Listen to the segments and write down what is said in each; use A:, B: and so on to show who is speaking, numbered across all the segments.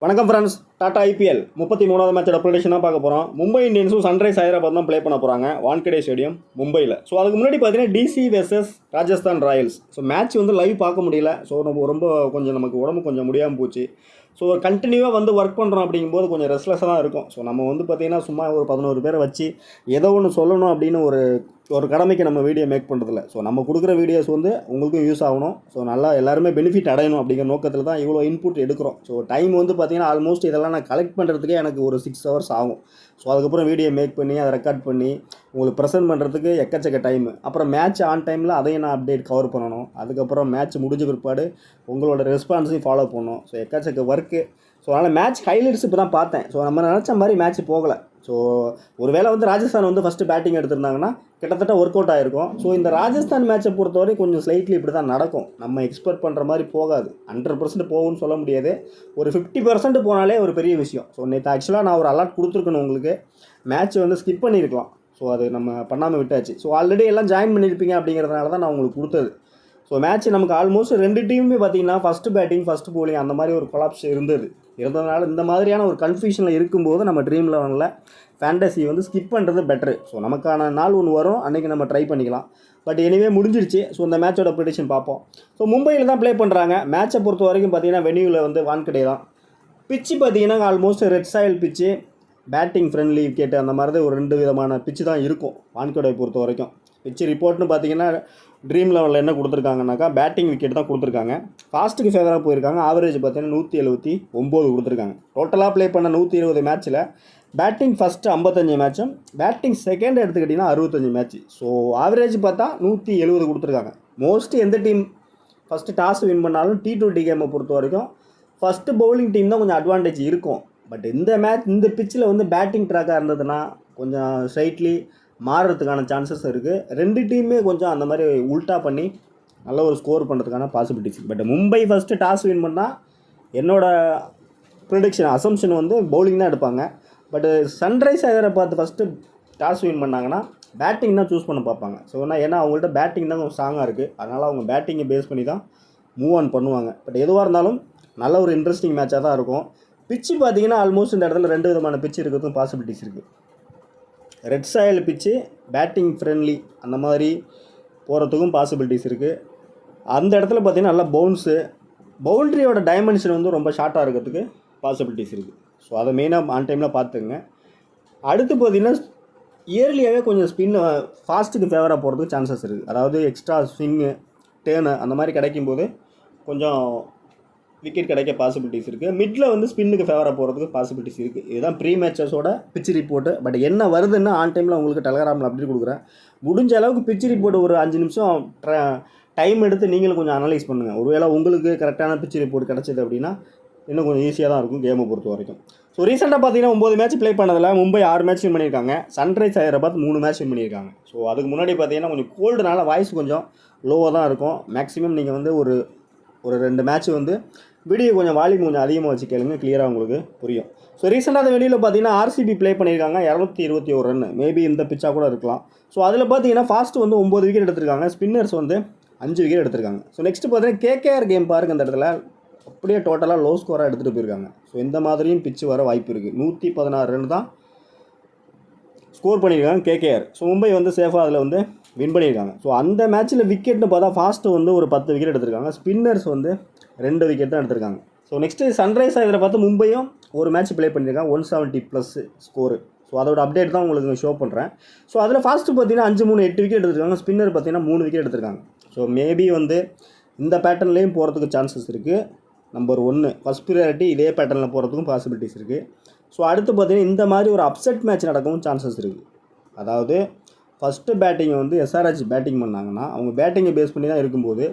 A: வணக்கம் friends. Tata IPL 33வது மேட்சோட prediction தான் பார்க்க போகிறோம். மும்பை இந்தியன்ஸும் சன்ரைஸ் ஹைதராபாத் தான் ப்ளே பண்ண போகிறாங்க வான்கடே ஸ்டேடியம் மும்பையில். ஸோ அதுக்கு முன்னாடி பார்த்தீங்கன்னா DC versus Rajasthan Royals. So match வந்து லைவ் பார்க்க முடியல. ஸோ ரொம்ப கொஞ்சம் நமக்கு உடம்பு கொஞ்சம் முடியாமல் போச்சு. ஸோ கண்டினியூவாக வந்து ஒர்க் பண்ணுறோம் அப்படிங்கும்போது கொஞ்சம் ரெஸ்ட்லெஸ்ஸாக தான் இருக்கும். ஸோ நம்ம வந்து பார்த்திங்கன்னா சும்மா ஒரு 11 பேரை வச்சு ஏதோ ஒன்று சொல்லணும் அப்படின்னு ஒரு கடமைக்கு நம்ம வீடியோ மேக் பண்ணுறதில்ல. ஸோ நம்ம கொடுக்குற வீடியோஸ் வந்து உங்களுக்கும் யூஸ் ஆகணும். ஸோ நல்லா எல்லாருமே பெனிஃபிட் அடையணும் அப்படிங்கிற நோக்கத்தில் தான் இவ்வளோ இன்புட் எடுக்கிறோம். ஸோ டைம் வந்து பார்த்திங்கன்னா ஆல்மோஸ்ட் இதெல்லாம் நான் கலெக்ட் பண்ணுறதுக்கே எனக்கு ஒரு 6 hours ஆகும். ஸோ அதுக்கப்புறம் வீடியோ மேக் பண்ணி அதை ரெக்கார்ட் பண்ணி உங்களுக்கு ப்ரெசென்ட் பண்ணுறதுக்கு எக்கச்சக்க டைமு. அப்புறம் மேட்ச் ஆன் டைமில் அதையும் நான் அப்டேட் கவர் பண்ணணும். அதுக்கப்புறம் மேட்ச் முடிஞ்ச பிற்பாடு உங்களோட ரெஸ்பான்ஸையும் ஃபாலோ பண்ணணும். ஸோ எக்கச்சக்க ஒர்க்கு. ஸோ அதனால் மேட்ச் ஹைலைட்ஸ் இப்போ தான் பார்த்தேன். ஸோ நம்ம நினச்ச மாதிரி மேட்ச் போகலை. ஸோ ஒருவேளை வந்து ராஜஸ்தான் வந்து ஃபஸ்ட்டு பேட்டிங் எடுத்திருந்தாங்கன்னா கிட்டத்தட்ட ஒர்க் அவுட் ஆகிருக்கும். ஸோ இந்த ராஜஸ்தான் மேட்சை பொறுத்தவரை கொஞ்சம் ஸ்லைட்லி இப்படி தான் நடக்கும். நம்ம எக்ஸ்பெக்ட் பண்ணுற மாதிரி போகாது. 100% போகும்னு சொல்ல முடியாது. ஒரு 50% போனாலே ஒரு பெரிய விஷயம். ஸோ நேற்று ஆக்சுவலாக நான் ஒரு அலர்ட் கொடுத்துருக்கணும் உங்களுக்கு. மேட்ச் வந்து ஸ்கிப் பண்ணியிருக்கலாம். ஸோ அது நம்ம பண்ணாமல் விட்டாச்சு. ஸோ ஆல்ரெடி எல்லாம் ஜாயின் பண்ணியிருப்பீங்க அப்படிங்கிறதுனால தான் நான் உங்களுக்கு கொடுத்தது. ஸோ மேட்ச் நமக்கு ஆல்மோஸ்ட் 2 டீமுமே பார்த்தீங்கன்னா ஃபஸ்ட்டு பேட்டிங் ஃபஸ்ட்டு போலிங் அந்த மாதிரி ஒரு கொலாப்ஸ் இருந்ததுனால இந்த மாதிரியான ஒரு கன்ஃபியூஷனில் இருக்கும்போது நம்ம ட்ரீம் லெவனில் ஃபேண்டசி வந்து ஸ்கிப் பண்ணுறது பெட்ரு. ஸோ நமக்கான நாள் ஒன்று வரும், அன்றைக்கி நம்ம ட்ரை பண்ணிக்கலாம். பட் எனிவே முடிஞ்சிருச்சு. ஸோ இந்த மேட்சோட ப்ரெடிக்ஷன் பார்ப்போம். ஸோ மும்பையில் தான் ப்ளே பண்ணுறாங்க. மேட்சை பொறுத்த வரைக்கும் பார்த்தீங்கன்னா வென்யூவில் வந்து வான்கடே தான். பிச்சு பார்த்தீங்கன்னா ஆல்மோஸ்ட் ரெட் சாயில் பிச்சு, பேட்டிங் ஃப்ரெண்ட்லி விக்கெட்டு அந்த மாதிரி தான் ஒரு 2 விதமான பிச்சு தான் இருக்கும் வான்கடை பொறுத்த வரைக்கும். பிச்சு ரிப்போர்ட்னு பார்த்தீங்கன்னா ட்ரீம் லெவலில் என்ன கொடுத்துருக்காங்கனாக்கா பேட்டிங் விக்கெட் தான் கொடுத்துருக்காங்க. ஃபாஸ்ட்டுக்கு ஃபேவராக போயிருக்காங்க. ஆவரேஜ் பார்த்தீங்கன்னா 179 கொடுத்துருக்காங்க. டோட்டலாக ப்ளே பண்ண 120 மேட்ச்சில் பேட்டிங் ஃபஸ்ட்டு 55 மேட்சும் பேட்டிங் செகண்ட் எடுத்துக்கிட்டிங்கன்னா 65 மேட்ச். ஸோ ஆவரேஜ் பார்த்தா 170 கொடுத்துருக்காங்க. மோஸ்ட்லி எந்த டீம் ஃபஸ்ட்டு டாஸ் வின் பண்ணாலும் T20 கேமை பொறுத்த வரைக்கும் ஃபஸ்ட்டு பவுலிங் டீம் தான் கொஞ்சம் அட்வான்டேஜ் இருக்கும். பட் இந்த பிச்சில் வந்து பேட்டிங் ட்ராக்காக இருந்ததுன்னா கொஞ்சம் ஸ்ட்ரைட்லி மாறுறதுக்கான சான்சஸ் இருக்குது. 2 டீமுமே கொஞ்சம் அந்த மாதிரி உல்ட்டா பண்ணி நல்ல ஒரு ஸ்கோர் பண்ணுறதுக்கான possibilities. But Mumbai first toss win பண்ணால் என்னோடய ப்ரிடிக்ஷன் அசம்ஷன் வந்து பவுலிங் தான் எடுப்பாங்க. But sunrise Hyderabad first toss win பண்ணாங்கன்னா பேட்டிங் தான் சூஸ் பண்ண பார்ப்பாங்க. ஸோ ஏன்னா அவங்கள்ட்ட பேட்டிங் தான் கொஞ்சம் ஸ்ட்ராங்காக இருக்குது. அதனால் அவங்க பேட்டிங்கை பேஸ் பண்ணி தான் மூவ் ஆன் பண்ணுவாங்க. பட் எதுவாக இருந்தாலும் நல்ல ஒரு இன்ட்ரெஸ்டிங் மேட்சாக தான் இருக்கும். பிச்சு பார்த்தீங்கன்னா ஆல்மோஸ்ட் இந்த இடத்துல 2 விதமான பிச்சு இருக்கிறதுக்கும் பாசிபிலிட்டிஸ் இருக்குது. ரெட் சாயில் பிச்சு, பேட்டிங் ஃப்ரெண்ட்லி அந்த மாதிரி போகிறதுக்கும் பாசிபிலிட்டிஸ் இருக்குது. அந்த இடத்துல பார்த்திங்கன்னா நல்லா பவுண்ட்ரியோட டைமென்ஷன் வந்து ரொம்ப ஷார்ட்டாக இருக்கிறதுக்கு பாசிபிலிட்டிஸ் இருக்குது. ஸோ அதை மெயினாக ஆன் டைமில் பார்த்துங்க. அடுத்து பார்த்திங்கன்னா இயர்லியாகவே கொஞ்சம் ஸ்பின்னு ஃபாஸ்ட்டுக்கு ஃபேவராக போகிறதுக்கு சான்சஸ் இருக்குது. அதாவது எக்ஸ்ட்ரா ஸ்விங்கு டேர்னு அந்த மாதிரி கிடைக்கும்போது கொஞ்சம் விக்கெட் கிடைக்க பாசிபிலிட்டிஸ் இருக்குது. மிடில் வந்து ஸ்பின்னுக்கு ஃபேவராக போகிறதுக்கு பாசிபிலிட்டிஸ் இருக்குது. இதுதான் ப்ரீ மேட்சஸோட பிச்சு ரிப்போர்ட்டு. பட் என்ன வருதுன்னு ஆன் டைமில் உங்களுக்கு டெலகிராமில் அப்டேட் கொடுக்குறேன். முடிஞ்ச அளவுக்கு பிச்சு ரிப்போர்ட் ஒரு 5 நிமிஷம் டைம் எடுத்து நீங்களும் கொஞ்சம் அனலைஸ் பண்ணுங்கள். ஒருவேளை உங்களுக்கு கரெக்டான பிச்சு ரிப்போர்ட் கிடச்சிது அப்படின்னா இன்னும் கொஞ்சம் ஈஸியாக தான் இருக்கும் கேமை பொறுத்த வரைக்கும். ஸோ ரீசெண்டாக பார்த்தீங்கன்னா 9 மேட்ச் ப்ளே பண்ணதில் மும்பை 6 மேட்ச் வின் பண்ணியிருக்காங்க. சன்ரைஸ் ஹைதராபாத் 3 மேட்ச் வின் பண்ணியிருக்காங்க. ஸோ அதுக்கு முன்னாடி பார்த்தீங்கன்னா கொஞ்சம் கோல்டுனால வாய்ஸ் கொஞ்சம் லோவாக தான் இருக்கும். மேக்ஸிமம் நீங்கள் வந்து ஒரு 2 மேட்ச் வந்து வீடியோ கொஞ்சம் வால்யூம் கொஞ்சம் அதிகமாக வச்சு கேளுங்க, கிளியராக உங்களுக்கு புரியும். ஸோ ரீசெண்டாக அந்த வெளியில் பார்த்தீங்கன்னா RCB ப்ளே பண்ணியிருக்காங்க. 221 ரன். மேபி இந்த பிச்சாக கூட இருக்கலாம். ஸோ அதில் பார்த்தீங்கன்னா ஃபாஸ்ட்டு வந்து 9 விக்கெட் எடுத்திருக்காங்க. ஸ்பின்னர்ஸ் வந்து 5 விக்கெட் எடுத்திருக்காங்க. ஸோ நெக்ஸ்ட்டு பார்த்தீங்கன்னா KKR கேம் பாருங்கள். அந்த இடத்துல அப்படியே டோட்டலாக லோ ஸ்கோராக எடுத்துகிட்டு போயிருக்காங்க. ஸோ இந்த மாதிரியும் பிச்சு வர வாய்ப்பு இருக்குது. 116 ரன் தான் ஸ்கோர் பண்ணியிருக்காங்க KKR. ஸோ மும்பை வந்து சேஃபாக அதில் வந்து வின் பண்ணியிருக்காங்க. ஸோ அந்த மேட்ச்சில் விக்கெட்னு பார்த்தா ஃபாஸ்ட்டு வந்து ஒரு 10 விக்கெட் எடுத்திருக்காங்க. ஸ்பின்னர்ஸ் வந்து 2 விக்கெட் தான் எடுத்திருக்காங்க. ஸோ நெக்ஸ்ட்டு சன்ரைஸ் ஹைதராபாத் மும்பையும் ஒரு மேட்ச் ப்ளே பண்ணியிருக்காங்க. 170+ ஸ்கோரு. ஸோ அதோட அப்டேட் தான் உங்களுக்கு ஷோ பண்ணுறேன். ஸோ அதில் ஃபாஸ்ட்டு பார்த்தீங்கன்னா 5-3 8 விக்கெட் எடுத்திருக்காங்க. ஸ்பின்னர் பார்த்தீங்கன்னா 3 விக்கெட் எடுத்திருக்காங்க. ஸோ மேபி வந்து இந்த பேட்டர்ன்லேயும் போகிறதுக்கு சான்சஸ் இருக்குது. நம்பர் 1 ஃபஸ்ட் ப்ரியாரிட்டி இதே பேட்டர்னில் போகிறதுக்கும் பாசிபிலிட்டிஸ் இருக்குது. ஸோ அடுத்து பார்த்தீங்கன்னா இந்த மாதிரி ஒரு அப்செட் மேட்ச் நடக்கவும் சான்சஸ் இருக்குது. அதாவது ஃபஸ்ட்டு பேட்டிங்கை வந்து SRH பேட்டிங் பண்ணாங்கன்னா அவங்க பேட்டிங்கை பேஸ் பண்ணி தான் இருக்கும்போது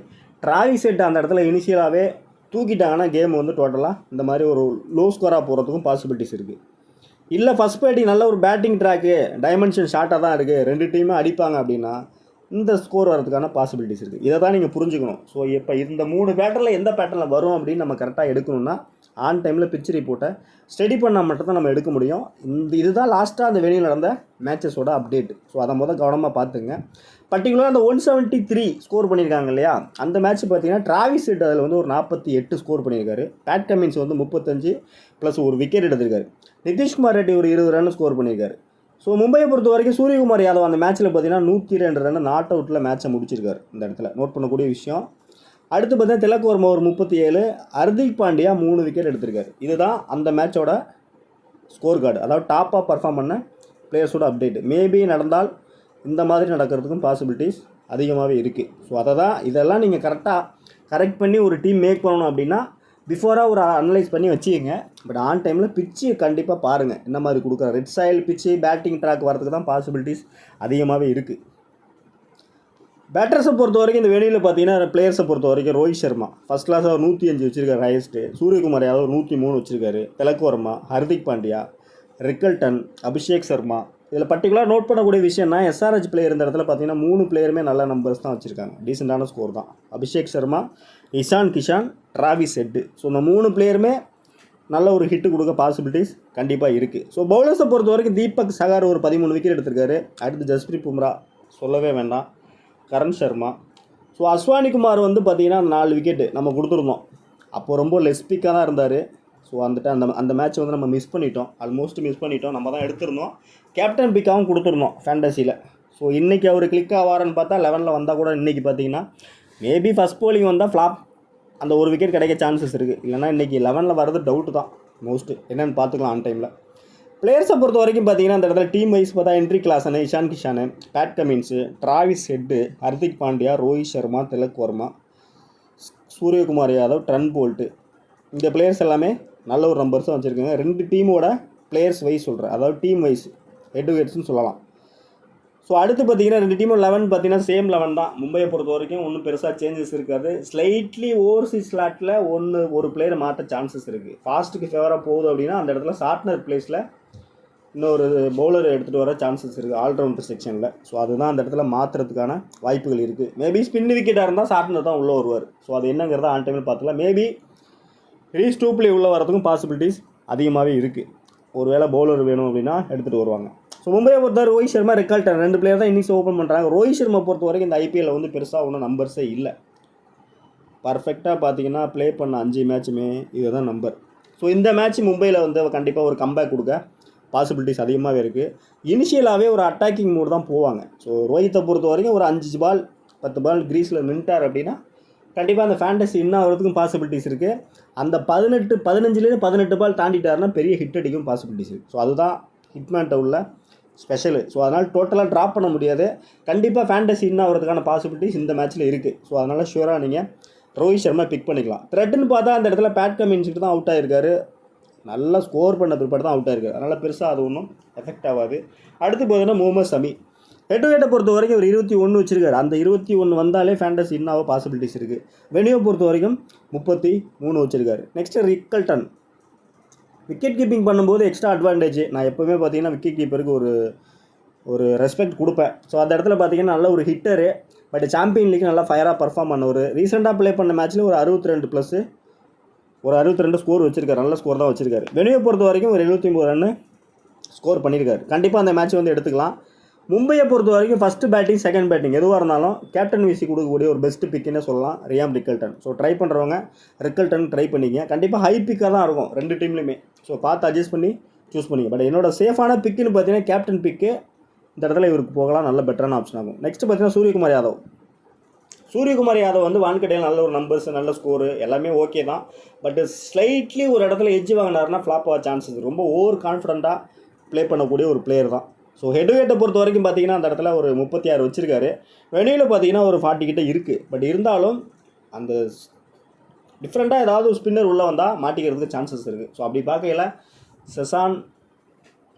A: டிராவிஸ் ஹெட் அந்த இடத்துல இனிஷியலாகவே தூக்கிட்டாங்கன்னா கேம் வந்து டோட்டலாக இந்த மாதிரி ஒரு லோ ஸ்கோராக போகிறதுக்கும் பாசிபிலிட்டிஸ் இருக்குது. இல்லை ஃபஸ்ட் பேட்டிங் நல்ல ஒரு பேட்டிங் ட்ராக்கு டைமென்ஷன் ஷார்ட்டாக தான் இருக்குது, 2 டீமே அடிப்பாங்க அப்படின்னா இந்த ஸ்கோர் வரதுக்கான பாசிபிலிட்டிஸ் இருக்குது. இதை தான் நீங்கள் புரிஞ்சுக்கணும். ஸோ இப்போ இந்த 3 பேட்டர்னில் எந்த பேட்டர்னில் வரும் அப்படின்னு நம்ம கரெக்டாக எடுக்கணும்னா ஆன் டைமில் பிச் ரிப்போர்ட்டை ஸ்டடி பண்ணால் மட்டும் தான் நம்ம எடுக்க முடியும். இதுதான் லாஸ்ட்டாக அந்த வெளியில் நடந்த மேட்சஸோட அப்டேட். ஸோ அதை கவனமாக பார்த்துங்க. பர்டிகுலராக அந்த 173 ஸ்கோர் பண்ணியிருக்காங்க இல்லையா, அந்த மேட்ச் பார்த்தீங்கன்னா டிராவிஸ் ஹெட் அதில் வந்து ஒரு 48 ஸ்கோர் பண்ணியிருக்காரு. பேட் கமின்ஸ் வந்து 35 ப்ளஸ் ஒரு விக்கெட் எடுத்திருக்காரு. நிதிஷ்குமார் ரெட்டி ஒரு 20 ரன் ஸ்கோர் பண்ணியிருக்காரு. ஸோ மும்பையை பொறுத்த வரைக்கும் சூரியகுமார் யாதவ் அந்த மேட்ச்சில் பார்த்தீங்கன்னா 102 ரன் நாட் அவுட்டில் மேட்சை முடிச்சிருக்காரு. இந்த இடத்துல நோட் பண்ணக்கூடிய விஷயம். அடுத்து பார்த்தீங்கன்னா திலக் வர்மா ஒரு 37, ஹர்திக் பாண்டியா 3 விக்கெட் எடுத்திருக்காரு. இதுதான் அந்த மேட்சோட ஸ்கோர் கார்டு, அதாவது டாப்பாக பர்ஃபார்ம் பண்ண பிளேயர்ஸோட அப்டேட். மேபி நடந்தால் இந்த மாதிரி நடக்கிறதுக்கும் பாசிபிலிட்டிஸ் அதிகமாகவே இருக்குது. ஸோ இதெல்லாம் நீங்கள் கரெக்ட் பண்ணி ஒரு டீம் மேக் பண்ணணும் அப்படின்னா பிஃபோராக ஒரு அனலைஸ் பண்ணி வச்சுக்கோங்க. பட் ஆன் டைமில் பிச்சு கண்டிப்பாக பாருங்கள் என்ன மாதிரி கொடுக்குற. ரெட் சாயில் பிச்சு பேட்டிங் ட்ராக் வரதுக்கு தான் பாசிபிலிட்டிஸ் அதிகமாகவே இருக்குது. பேட்டர்ஸை பொறுத்த வரைக்கும் இந்த வெளியில் பார்த்தீங்கன்னா பிளேயர்ஸை பொறுத்த வரைக்கும் ரோஹித் சர்மா ஃபஸ்ட் கிளாஸாக 105 வச்சிருக்காரு ஹையஸ்ட்டு. சூரியகுமார் யாதவ் 103 வச்சிருக்காரு. திலக் வர்மா, ஹர்திக் பாண்டியா, ரிக்கல்டன், அபிஷேக் சர்மா. இதில் பர்டிகுலராக நோட் பண்ணக்கூடிய விஷயம்னா எஸ்ஆர்ஹெச் பிளேயர் இந்த இடத்துல பார்த்தீங்கன்னா 3 பிளேயருமே நல்ல நம்பர்ஸ் தான் வச்சுருக்காங்க. டீசெண்டான ஸ்கோர் தான். Abhishek Sharma, Ishan Kishan, Travis Head. So இந்த 3 பிளேயருமே நல்ல ஒரு ஹிட்டு கொடுக்க பாசிபிலிட்டிஸ் கண்டிப்பாக இருக்குது. ஸோ பவுலர்ஸை பொறுத்த வரைக்கும் தீபக் சகார் ஒரு 13 விக்கெட் எடுத்திருக்காரு. அடுத்து ஜஸ்பிரீத் பும்ரா சொல்லவே வேண்டாம், கரண் சர்மா. ஸோ அஸ்வானி குமார் வந்து பார்த்திங்கன்னா 4 விக்கெட்டு நம்ம கொடுத்துருந்தோம். அப்போது ரொம்ப லெஸ் பிக்காக தான் இருந்தார். ஸோ அந்த மேட்ச் வந்து நம்ம மிஸ் பண்ணிட்டோம், ஆல்மோஸ்ட் மிஸ் பண்ணிட்டோம். நம்ம தான் எடுத்திருந்தோம், கேப்டன் பிக்காகவும் கொடுத்துருந்தோம் ஃபேண்டசியில். ஸோ இன்றைக்கி அவர் கிளிக் ஆவார்னு பார்த்தா 11ல் வந்தால் கூட இன்றைக்கி பார்த்தீங்கன்னா மேபி ஃபஸ்ட் போலிங் வந்தால் ஃப்ளாப் அந்த ஒரு விக்கெட் கிடைக்க சான்சஸ் இருக்குது. இல்லைனா இன்றைக்கி 11ல் வர்றது டவுட்டு தான் மோஸ்ட்டு. என்னென்னு பார்த்துக்கலாம் ஆன் டைமில். பிளேயர்ஸை பொறுத்த வரைக்கும் பார்த்தீங்கன்னா அந்த இடத்துல டீம் வைஸ் பார்த்தா என்ட்ரி கிளாஸனு, இஷான் கிஷானு, Pat Cummins, Travis Head, Hardik Pandya, Rohit Sharma, Tilak Varma, Suryakumar Yadav, Trent Boult. இந்த பிளேயர்ஸ் எல்லாமே நல்ல ஒரு நம்பர்ஸும் வச்சுருக்காங்க. 2 டீமோட பிளேயர்ஸ் வைஸ் சொல்கிறேன், அதாவது டீம் வைஸ் ஹெட் டு ஹெட்ஸ்னு சொல்லலாம். ஸோ அடுத்து பார்த்தீங்கன்னா 2 டீமும் 11 பார்த்தீங்கன்னா சேம் 11 தான். மும்பையை பொறுத்த வரைக்கும் ஒன்றும் பெருசாக சேஞ்சஸ் இருக்காது. ஸ்லைட்லி ஓவர்சீஸ் ஸ்லாட்டில் ஒரு பிளேயரை மாற்ற சான்சஸ் இருக்குது. ஃபாஸ்ட்டுக்கு ஃபேவராக போகுது அப்படின்னா அந்த இடத்துல ஷார்ட்னர் பிளேஸில் இன்னொரு பவுலர் எடுத்துகிட்டு வர சான்சஸ் இருக்குது ஆல்ரவுண்டர் செக்ஷனில். ஸோ அதுதான் அந்த இடத்துல மாற்றுறதுக்கான வாய்ப்புகள் இருக்குது. மேபி ஸ்பின் விக்கெட்டாக இருந்தால் ஷார்ட்னர் தான் உள்ளே வருவார். ஸோ அது என்னங்கிறத ஆன் டைமில் பார்த்துக்கலாம். மேபி ரீஸ் டூப்லி உள்ளே வரதுக்கும் பாசிபிலிட்டிஸ் அதிகமாகவே இருக்குது. ஒரு வேளை பவுலர் வேணும் அப்படின்னா எடுத்துகிட்டு வருவாங்க. ஸோ மும்பையை பொறுத்தவரை ரோஹித் சர்மா, ரிக்கல்டன் 2 பிளேயர் தான் இன்னிங்ஸ் ஓப்பன் பண்ணுறாங்க. ரோஹித் சர்மா பொறுத்த வரைக்கும் இந்த ஐபிஎல்லில் வந்து பெருசாக ஒன்றும் நம்பர்ஸே இல்லை. பர்ஃபெக்டாக பார்த்தீங்கன்னா ப்ளே பண்ண 5 மேட்சுமே இதுதான் நம்பர். ஸோ இந்த மேட்ச் மும்பையில் வந்து கண்டிப்பாக ஒரு கம்பேக் கொடுக்க பாசிபிலிட்டிஸ் அதிகமாகவே இருக்குது. இனிஷியலாகவே ஒரு அட்டாக்கிங் மூடு தான் போவாங்க. ஸோ ரோஹித்தை பொறுத்த வரைக்கும் ஒரு 5 பால் 10 பால் க்ரீஸில் நின்ட்டார் அப்படின்னா கண்டிப்பாக அந்த ஃபேண்டசி இன்னும் ஆகிறதுக்கும் பாசிபிலிட்டிஸ் இருக்குது. அந்த 15 பால் தாண்டிட்டாருன்னா பெரிய ஹிட் அடிக்கும் பாசிபிலிட்டிஸ் இருக்குது. ஸோ அதுதான் ஹிட்மேன்ட்ட உள்ள ஸ்பெஷலு. ஸோ அதனால் டோட்டலாக ட்ராப் பண்ண முடியாது. கண்டிப்பாக ஃபேண்டசி இன்னும் ஆகிறதுக்கான பாசிபிலிட்டிஸ் இந்த மேட்ச்சில் இருக்குது. ஸோ அதனால் ஷூராக நீங்கள் ரோஹித் சர்மா பிக் பண்ணிக்கலாம். த்ரெட்டுன்னு பார்த்தா அந்த இடத்துல பேட் கமின்ஸ்கிட்ட தான் அவுட் ஆகிருக்காரு. நல்லா ஸ்கோர் பண்ண பிற்பாடு தான் அவுட் ஆகிருக்காரு. அதனால் பெருசாக அது ஒன்றும் எஃபெக்ட் ஆகாது. அடுத்து பார்த்தீங்கன்னா முகமது ஷமி ஹெட் டு ஹெட்டை பொறுத்த வரைக்கும் ஒரு 21 வச்சிருக்காரு. அந்த 21 வந்தாலே ஃபேண்டசி இன்னாக பாசிபிலிட்டிஸ் இருக்குது. வெனியூவை பொறுத்த வரைக்கும் 33 வச்சிருக்காரு. நெக்ஸ்ட்டு ரிக்கல்டன் விக்கெட் கீப்பிங் பண்ணும்போது எக்ஸ்ட்ரா அட்வான்டேஜ். நான் எப்போவுமே பார்த்தீங்கன்னா விக்கெட் கீப்பருக்கு ஒரு ரெஸ்பெக்ட் கொடுப்பேன். ஸோ அந்த இடத்துல பார்த்தீங்கன்னா நல்ல ஒரு ஹிட்டரு. பட் சாம்பியன் லீக் நல்லா ஃபயராக பர்ஃபார்ம் பண்ணவர். ரீசெண்டாக ப்ளே பண்ண மேட்ச்சில் ஒரு 62 ப்ளஸ் ஒரு 62 ஸ்கோர் வச்சிருக்காரு. நல்ல ஸ்கோர் தான் வச்சிருக்காரு. வெனியூவை பொறுத்த வரைக்கும் ஒரு 79 ரன் ஸ்கோர் பண்ணியிருக்காரு. கண்டிப்பாக அந்த மேட்ச் வந்து எடுத்துக்கலாம். மும்பையை பொறுத்த வரைக்கும் ஃபஸ்ட்டு பேட்டிங் செகண்ட் பேட்டிங் எதுவாக இருந்தாலும் கேப்டன் விசி கொடுக்கக்கூடிய ஒரு பெஸ்ட்டு பிக்குன்னு சொல்லலாம் ரியாம் ரிக்கல்டன். ஸோ ட்ரை பண்ணுறவங்க ரிக்கல்டன் ட்ரை பண்ணிங்க. கண்டிப்பாக ஹை பிக்காக தான் இருக்கும் 2 டீம்லையுமே. ஸோ பார்த்து அட்ஜஸ்ட் பண்ணி சூஸ் பண்ணிங்க. பட் என்னோட சேஃபான பிக்குன்னு பார்த்தீங்கன்னா கேப்டன் பிக்கு இந்த இடத்துல இவருக்கு போகலாம், நல்ல பெட்டரான ஆப்ஷன் ஆகும். நெக்ஸ்ட் பார்த்தீங்கன்னா சூரியகுமார் யாதவ் வந்து வான்கடையில் நல்ல ஒரு நம்பர்ஸ், நல்ல ஸ்கோரு எல்லாமே ஓகே தான். பட் ஸ்லைட்லி ஒரு இடத்துல எட்ஜ் வாங்கினாருன்னா ஃப்ளாப் ஆக சான்சஸ். ரொம்ப ஓவர் கான்ஃபிடண்ட்டாக ப்ளே பண்ணக்கூடிய ஒரு பிளேயர் தான். ஸோ ஹெட் டு ஹெட்டை பொறுத்த வரைக்கும் பார்த்தீங்கன்னா அந்த இடத்துல ஒரு 36 வச்சிருக்காரு. வெளியில் பார்த்தீங்கன்னா ஒரு 40 கிட்ட இருக்குது. பட் இருந்தாலும் அந்த டிஃப்ரெண்ட்டாக ஏதாவது ஒரு ஸ்பின்னர் உள்ளே வந்தால் மாட்டிக்கிறதுக்கு சான்சஸ் இருக்குது. ஸோ அப்படி பார்க்கையில் செசான்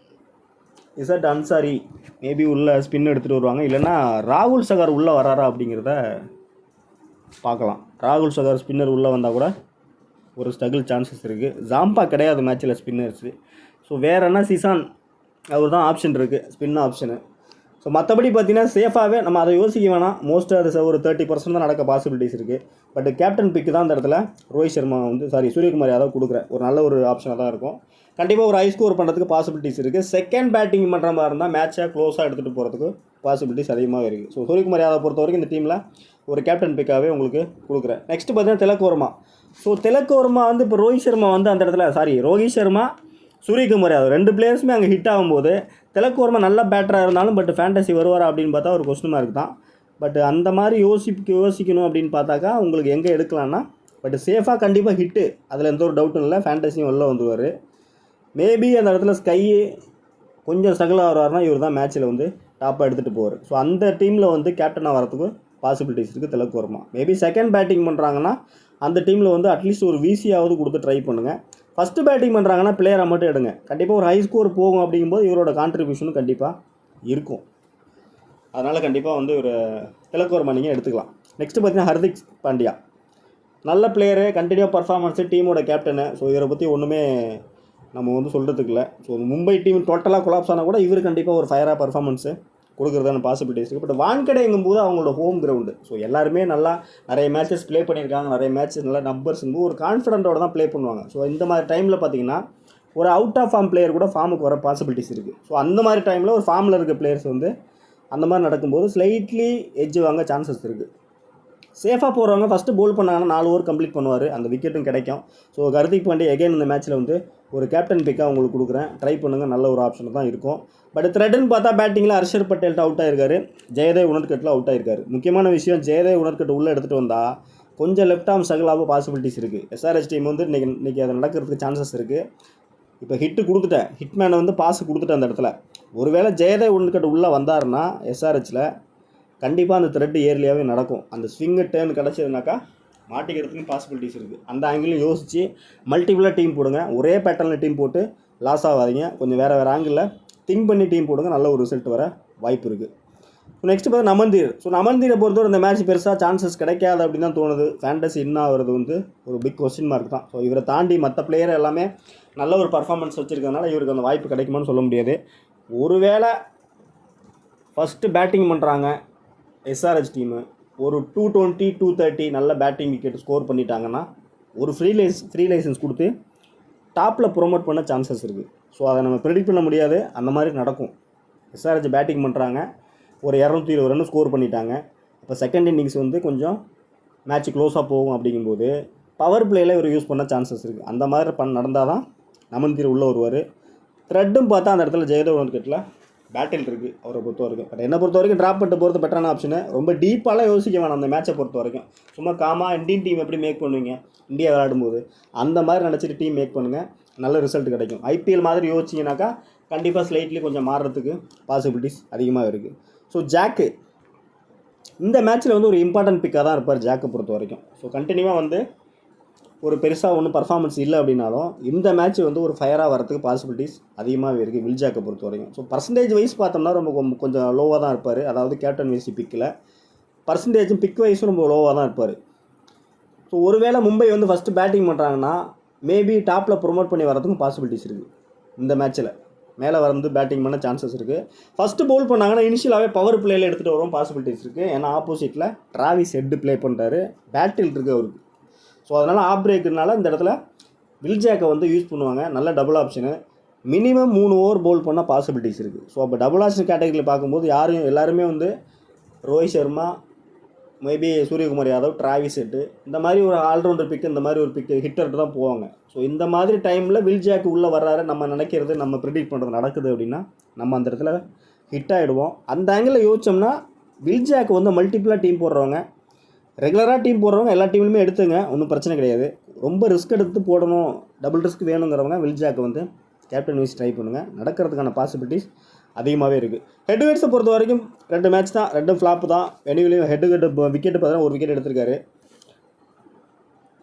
A: இசட் அன்சாரி மேபி உள்ள ஸ்பின் எடுத்துகிட்டு வருவாங்க. இல்லைன்னா ராகுல் சகார் உள்ளே வராரா அப்படிங்கிறத பார்க்கலாம். ராகுல் சகார் ஸ்பின்னர் உள்ளே வந்தால் கூட ஒரு ஸ்ட்ரகிள் சான்சஸ் இருக்குது. ஜாம்பா கிடையாது மேட்ச்சில் ஸ்பின்னர்ஸு. ஸோ வேறு என்ன சிசான் அவர் தான் ஆப்ஷன் இருக்குது, ஸ்பின் ஆப்ஷனு. ஸோ மற்றபடி பார்த்தீங்கன்னா சேஃபாகவே நம்ம அதை யோசிக்க வேணாம். மோஸ்ட்டாக அது ஒரு 30% தான் நடக்க பாசிபிலிட்டிஸ் இருக்குது. பட் கேப்டன் பிக்கு தான் அந்த இடத்துல ரோஹித் சர்மா வந்து சூரியகுமார் யாதவ் கொடுக்குற ஒரு நல்ல ஒரு ஆப்ஷனாக தான் இருக்கும். கண்டிப்பாக ஒரு ஹை ஸ்கோர் பண்ணுறதுக்கு பாசிபிலிட்டிஸ் இருக்குது. செகண்ட் பேட்டிங் பண்ணுற மாதிரி இருந்தால் மேட்சை க்ளோஸாக எடுத்துகிட்டு போகிறதுக்கு பாசிபிலிட்டிஸ் அதிகமாக இருக்குது. ஸோ சூரியகுமார் யாதவ் பொறுத்த வரைக்கும் இந்த டீமில் ஒரு கேப்டன் பிக்காகவே உங்களுக்கு கொடுக்குறேன். நெக்ஸ்ட்டு பார்த்தீங்கன்னா திலக் வர்மா. ஸோ திலக் வர்மா வந்து இப்போ ரோஹித் சர்மா வந்து அந்த இடத்துல ரோஹித் சர்மா சூரியகுமார் யாதவ் 2 பிளேயர்ஸுமே அங்கே ஹிட் ஆகும்போது திலக் வர்மா நல்ல பேட்டராக இருந்தாலும் பட் ஃபேண்டசி வருவாரா அப்படின்னு பார்த்தா ஒரு கொஸ்டின் மார்க் தான். பட் அந்த மாதிரி யோசிக்கணும் அப்படின்னு பார்த்தாக்கா உங்களுக்கு எங்கே எடுக்கலான்னா பட் சேஃபாக கண்டிப்பாக ஹிட்டு, அதில் எந்த ஒரு டவுட்டும் இல்லை. ஃபேண்டசியும் வெளில வந்துடுவார். மேபி அந்த இடத்துல ஸ்கை கொஞ்சம் ஸ்ட்ரகிள் ஆகிறாருனா இவர் தான் மேட்ச்சில் வந்து டாப்பாக எடுத்துகிட்டு போவார். ஸோ அந்த டீமில் வந்து கேப்டனாக வரத்துக்கு பாசிபிலிட்டிஸ் இருக்குது Tilak Varma. Maybe second batting பண்ணுறாங்கன்னா அந்த டீமில் வந்து அட்லீஸ்ட் ஒரு விசியாவது கொடுத்து ட்ரை பண்ணுங்கள். ஃபஸ்ட்டு பேட்டிங் பண்ணுறாங்கன்னா பிளேயரை மட்டும் எடுங்க. கண்டிப்பாக ஒரு ஹை ஸ்கோர் போகும் அப்படிங்கும்போது இவரோட கான்ட்ரிபியூஷனும் கண்டிப்பாக இருக்கும். அதனால் கண்டிப்பாக வந்து ஒரு திலக் வர்மா நீங்கள் எடுத்துக்கலாம். நெக்ஸ்ட்டு பார்த்தீங்கன்னா ஹர்திக் பாண்டியா நல்ல பிளேயரு, கண்டினியூவாக பர்ஃபார்மன்ஸு, டீமோட கேப்டனு. ஸோ இவரை பற்றி ஒன்றுமே நம்ம வந்து சொல்கிறதுக்கு இல்லை. ஸோ மும்பை டீம் டோட்டலாக கொலாப்ஸ் ஆனால் கூட இவர் கண்டிப்பாக ஒரு ஃபயராக பர்ஃபார்மன்ஸு கொடுக்குறதான பாசிபிலிட்டிஸ் இருக்குது. பட் வான்கடேங்கும்போது அவங்களோட ஹோம் கிரவுண்டு. ஸோ எல்லாருமே நல்லா நிறைய மேட்சஸ் ப்ளே பண்ணியிருக்காங்க, நிறைய மேட்சஸ் நல்லா நம்பர்ஸுங்க ஒரு கான்ஃபிடென்ட்டோட தான் ப்ளே பண்ணுவாங்க. ஸோ இந்த மாதிரி டைமில் பார்த்தீங்கன்னா ஒரு அவுட் ஆஃப் ஃபார்ம் பிளேயர் கூட ஃபார்முக்கு வர பாசிபிலிட்டிஸ் இருக்குது. ஸோ அந்த மாதிரி டைமில் ஒரு ஃபார்மில் இருக்க பிளேயர்ஸ் வந்து அந்த மாதிரி நடக்கும்போது ஸ்லைட்லி எட்ஜ் வாங்க சான்சஸ் இருக்குது. சேஃபாக போகிறவங்க ஃபஸ்ட்டு போல் பண்ணாங்கன்னா 4 ஓவர் கம்ப்ளீட் பண்ணுவார், அந்த விக்கெட்டும் கிடைக்கும். ஸோ ஹர்திக் பாண்டியா எகைன் இந்த மேட்ச்சில் வந்து ஒரு கேப்டன் பிக்காக உங்களுக்கு கொடுக்குறேன். ட்ரை பண்ணுங்கள், நல்ல ஒரு ஆப்ஷன் தான் இருக்கும். பட் த்ரெட்டுன்னு பார்த்தா பேட்டிங்கில் ஹர்ஷர் பட்டேல்ட்ட அவுட் ஆயிருக்காரு, ஜெயதேவ் உணர்கட்டில் அவுட் ஆயிருக்காரு. முக்கியமான விஷயம் ஜெயதேவ் உணர்கட்டு உள்ளே எடுத்துகிட்டு வந்தால் கொஞ்சம் லெஃப்ட் ஆர்ம் ஸ்ட்ரகிளாக பாசிபிலிட்டிஸ் இருக்குது. எஸ்ஆர்எச் டீம் வந்து இன்றைக்கி அது நடக்கிறதுக்கு சான்சஸ் இருக்குது. இப்போ ஹிட்டு கொடுத்துட்டேன், ஹிட்மேனை வந்து பாஸ் கொடுத்துட்டேன் அந்த இடத்துல. ஒருவேளை ஜெயதேவ் உணர்கட்டு உள்ளே வந்தாருன்னா எஸ்ஆர்எச்சில் கண்டிப்பாக அந்த த்ரெட் ஏர்லியாகவே நடக்கும். அந்த ஸ்விங்கு டேர்ன் கிடச்சதுனாக்கா மாட்டிக்கிறதுக்கும் பாசிபிலிட்டிஸ் இருக்குது. அந்த ஆங்கிலும் யோசித்து மல்டிபிளாக டீம் போடுங்க. ஒரே பேட்டர்னில் டீம் போட்டு லாஸ் ஆகாதீங்க. கொஞ்சம் வேறு ஆங்கிளில் திங்க் பண்ணி டீம் போடுங்க, நல்ல ஒரு ரிசல்ட் வர வாய்ப்பு இருக்குது. நெக்ஸ்ட் பார்த்தா நமன்தீர். ஸோ நமன்தீரை பொறுத்தவரை இந்த மேட்ச் பெருசாக சான்சஸ் கிடைக்காது அப்படின்னு தான் தோணுது. ஃபேண்டசி இன்னும் ஆகிறது வந்து ஒரு பிக் கொஸ்டின் மார்க் தான். ஸோ இவரை தாண்டி மற்ற பிளேயர் எல்லாமே நல்ல ஒரு பர்ஃபார்மன்ஸ் வச்சுருக்கனால இவருக்கு அந்த வாய்ப்பு கிடைக்குமான்னு சொல்ல முடியாது. ஒருவேளை ஃபஸ்ட்டு பேட்டிங் பண்ணுறாங்க எஸ்ஆர்எச் டீமு, ஒரு 220 230 நல்ல பேட்டிங் விக்கெட் ஸ்கோர் பண்ணிட்டாங்கன்னா ஒரு ஃப்ரீ லைசன்ஸ் கொடுத்து டாப்பில் ப்ரொமோட் பண்ண சான்சஸ் இருக்குது. ஸோ அதை நம்ம ப்ரெடிக்ட் பண்ண முடியாது, அந்த மாதிரி நடக்கும். எஸ்ஆர்எச் பேட்டிங் பண்ணுறாங்க, ஒரு 220 ரன் ஸ்கோர் பண்ணிட்டாங்க. இப்போ செகண்ட் இன்னிங்ஸ் வந்து கொஞ்சம் மேட்ச் க்ளோஸாக போகும். அப்படிங்கும்போது பவர் பிளேயில் இவர் யூஸ் பண்ண சான்சஸ் இருக்குது. அந்த மாதிரி நடந்தால் தான் நமன்தீர் உள்ளே வருவார். த்ரெட்டும் பார்த்தா அந்த இடத்துல ஜெயதேவ் உணர்கட்டில் பேட்டில் இருக்குது அவரை பொறுத்த வரைக்கும். பட் என்னை பொறுத்த வரைக்கும் ட்ராப் பண்ணிட்டு போகிறது பெட்டரான ஆப்ஷனு. ரொம்ப டீப்பாலாம் யோசிக்க வேணாம் அந்த மேட்சை பொறுத்த வரைக்கும். சும்மா காமாக இந்தியன் டீம் எப்படி மேக் பண்ணுவீங்க இந்தியா விளையாடும்போது அந்த மாதிரி நினச்சிட்டு டீம் மேக் பண்ணுங்கள், நல்ல ரிசல்ட் கிடைக்கும். ஐபிஎல் மாதிரி யோசிச்சிங்கனாக்கா கண்டிப்பாக ஸ்லைட்லி கொஞ்சம் மாறுறதுக்கு பாசிபிலிட்டிஸ் அதிகமாக இருக்குது. ஸோ ஜாக்கு இந்த மேட்ச்சில் வந்து ஒரு இம்பார்ட்டன்ட் பிக்காக தான் இருப்பார் ஜாக்கை பொறுத்த வரைக்கும். ஸோ கண்டினியூவாக வந்து ஒரு பெருசாக ஒன்றும் பர்ஃபார்மன்ஸ் இல்லை அப்படின்னாலும் இந்த மேட்ச் வந்து ஒரு ஃபயராக வரதுக்கு பாசிபிலிட்டிஸ் அதிகமாகவே இருக்குது வில் ஜாக்கை பொறுத்த வரைக்கும். ஸோ பர்சன்டேஜ் வைஸ் பார்த்தோம்னா ரொம்ப கொஞ்சம் லோவாக தான் இருப்பார். அதாவது கேப்டன் வைஸ் பிக்கில் பர்சன்டேஜும் பிக் வைஸும் ரொம்ப லோவாக தான் இருப்பார். ஸோ ஒருவேளை மும்பை வந்து ஃபஸ்ட்டு பேட்டிங் பண்ணுறாங்கன்னா மேபி டாப்பில் ப்ரொமோட் பண்ணி வரதுக்கும் பாசிபிலிட்டிஸ் இருக்குது. இந்த மேட்ச்சில் மேலே வந்து பேட்டிங் பண்ண சான்சஸ் இருக்குது. ஃபஸ்ட்டு பவுல் பண்ணாங்கன்னா இனிஷியலாகவே பவர் பிளேயில் எடுத்துகிட்டு வரும் பாசிபிலிட்டிஸ் இருக்குது. ஏன்னா ஆப்போசிட்டில் டிராவிஸ் ஹெட் ப்ளே பண்ணுறாரு, பேட்டில் இருக்குது அவருக்கு. ஸோ அதனால் ஆஃப் பிரேக்குனால இந்த இடத்துல வில் ஜாக்கை வந்து யூஸ் பண்ணுவாங்க, நல்ல double option. Minimum 3 over Pavul பண்ண பாசிபிலிட்டிஸ் இருக்குது. ஸோ அப்போ டபுள் ஆப்ஷன் கேட்டகரியில் பார்க்கும்போது எல்லாருமே வந்து Rohit Sharma, maybe Suryakumar Yadav, Travis head இந்த மாதிரி ஒரு ஆல்ரவுண்டர் பிக்கு, இந்த மாதிரி ஒரு பிக்கு ஹிட்டர்ட்டு தான் போவாங்க. ஸோ இந்த மாதிரி டைமில் வில் ஜாக்கு உள்ளே வர்றாரு, நம்ம நினைக்கிறது நம்ம ப்ரிடிக்ட் பண்ணுறது நடக்குது அப்படின்னா நம்ம அந்த இடத்துல ஹிட் ஆகிடுவோம். அந்த ஆங்கிளில் யோசிச்சோம்னா வில் ஜாக்கு வந்து மல்டிபிளாக டீம் போடுறவங்க, ரெகுலராக டீம் போடுறவங்க எல்லா டீம்லையுமே எடுத்துங்க, ஒன்றும் பிரச்சனை கிடையாது. ரொம்ப ரிஸ்க் எடுத்து போடணும், டபுள் ரிஸ்க் வேணுங்கிறவங்க வில் ஜாக்கை வந்து கேப்டன் வைஸ் ட்ரை பண்ணுங்கள், நடக்கிறதுக்கான பாசிபிலிட்டிஸ் அதிகமாகவே இருக்குது. ஹெட் வெயிட்ஸை பொறுத்த வரைக்கும் 2 மேட்ச் தான், 2 ஃப்ளாப்பு தான். வெனியூலையும் விக்கெட்டு பார்த்தீங்கன்னா 1 விக்கெட் எடுத்திருக்காரு.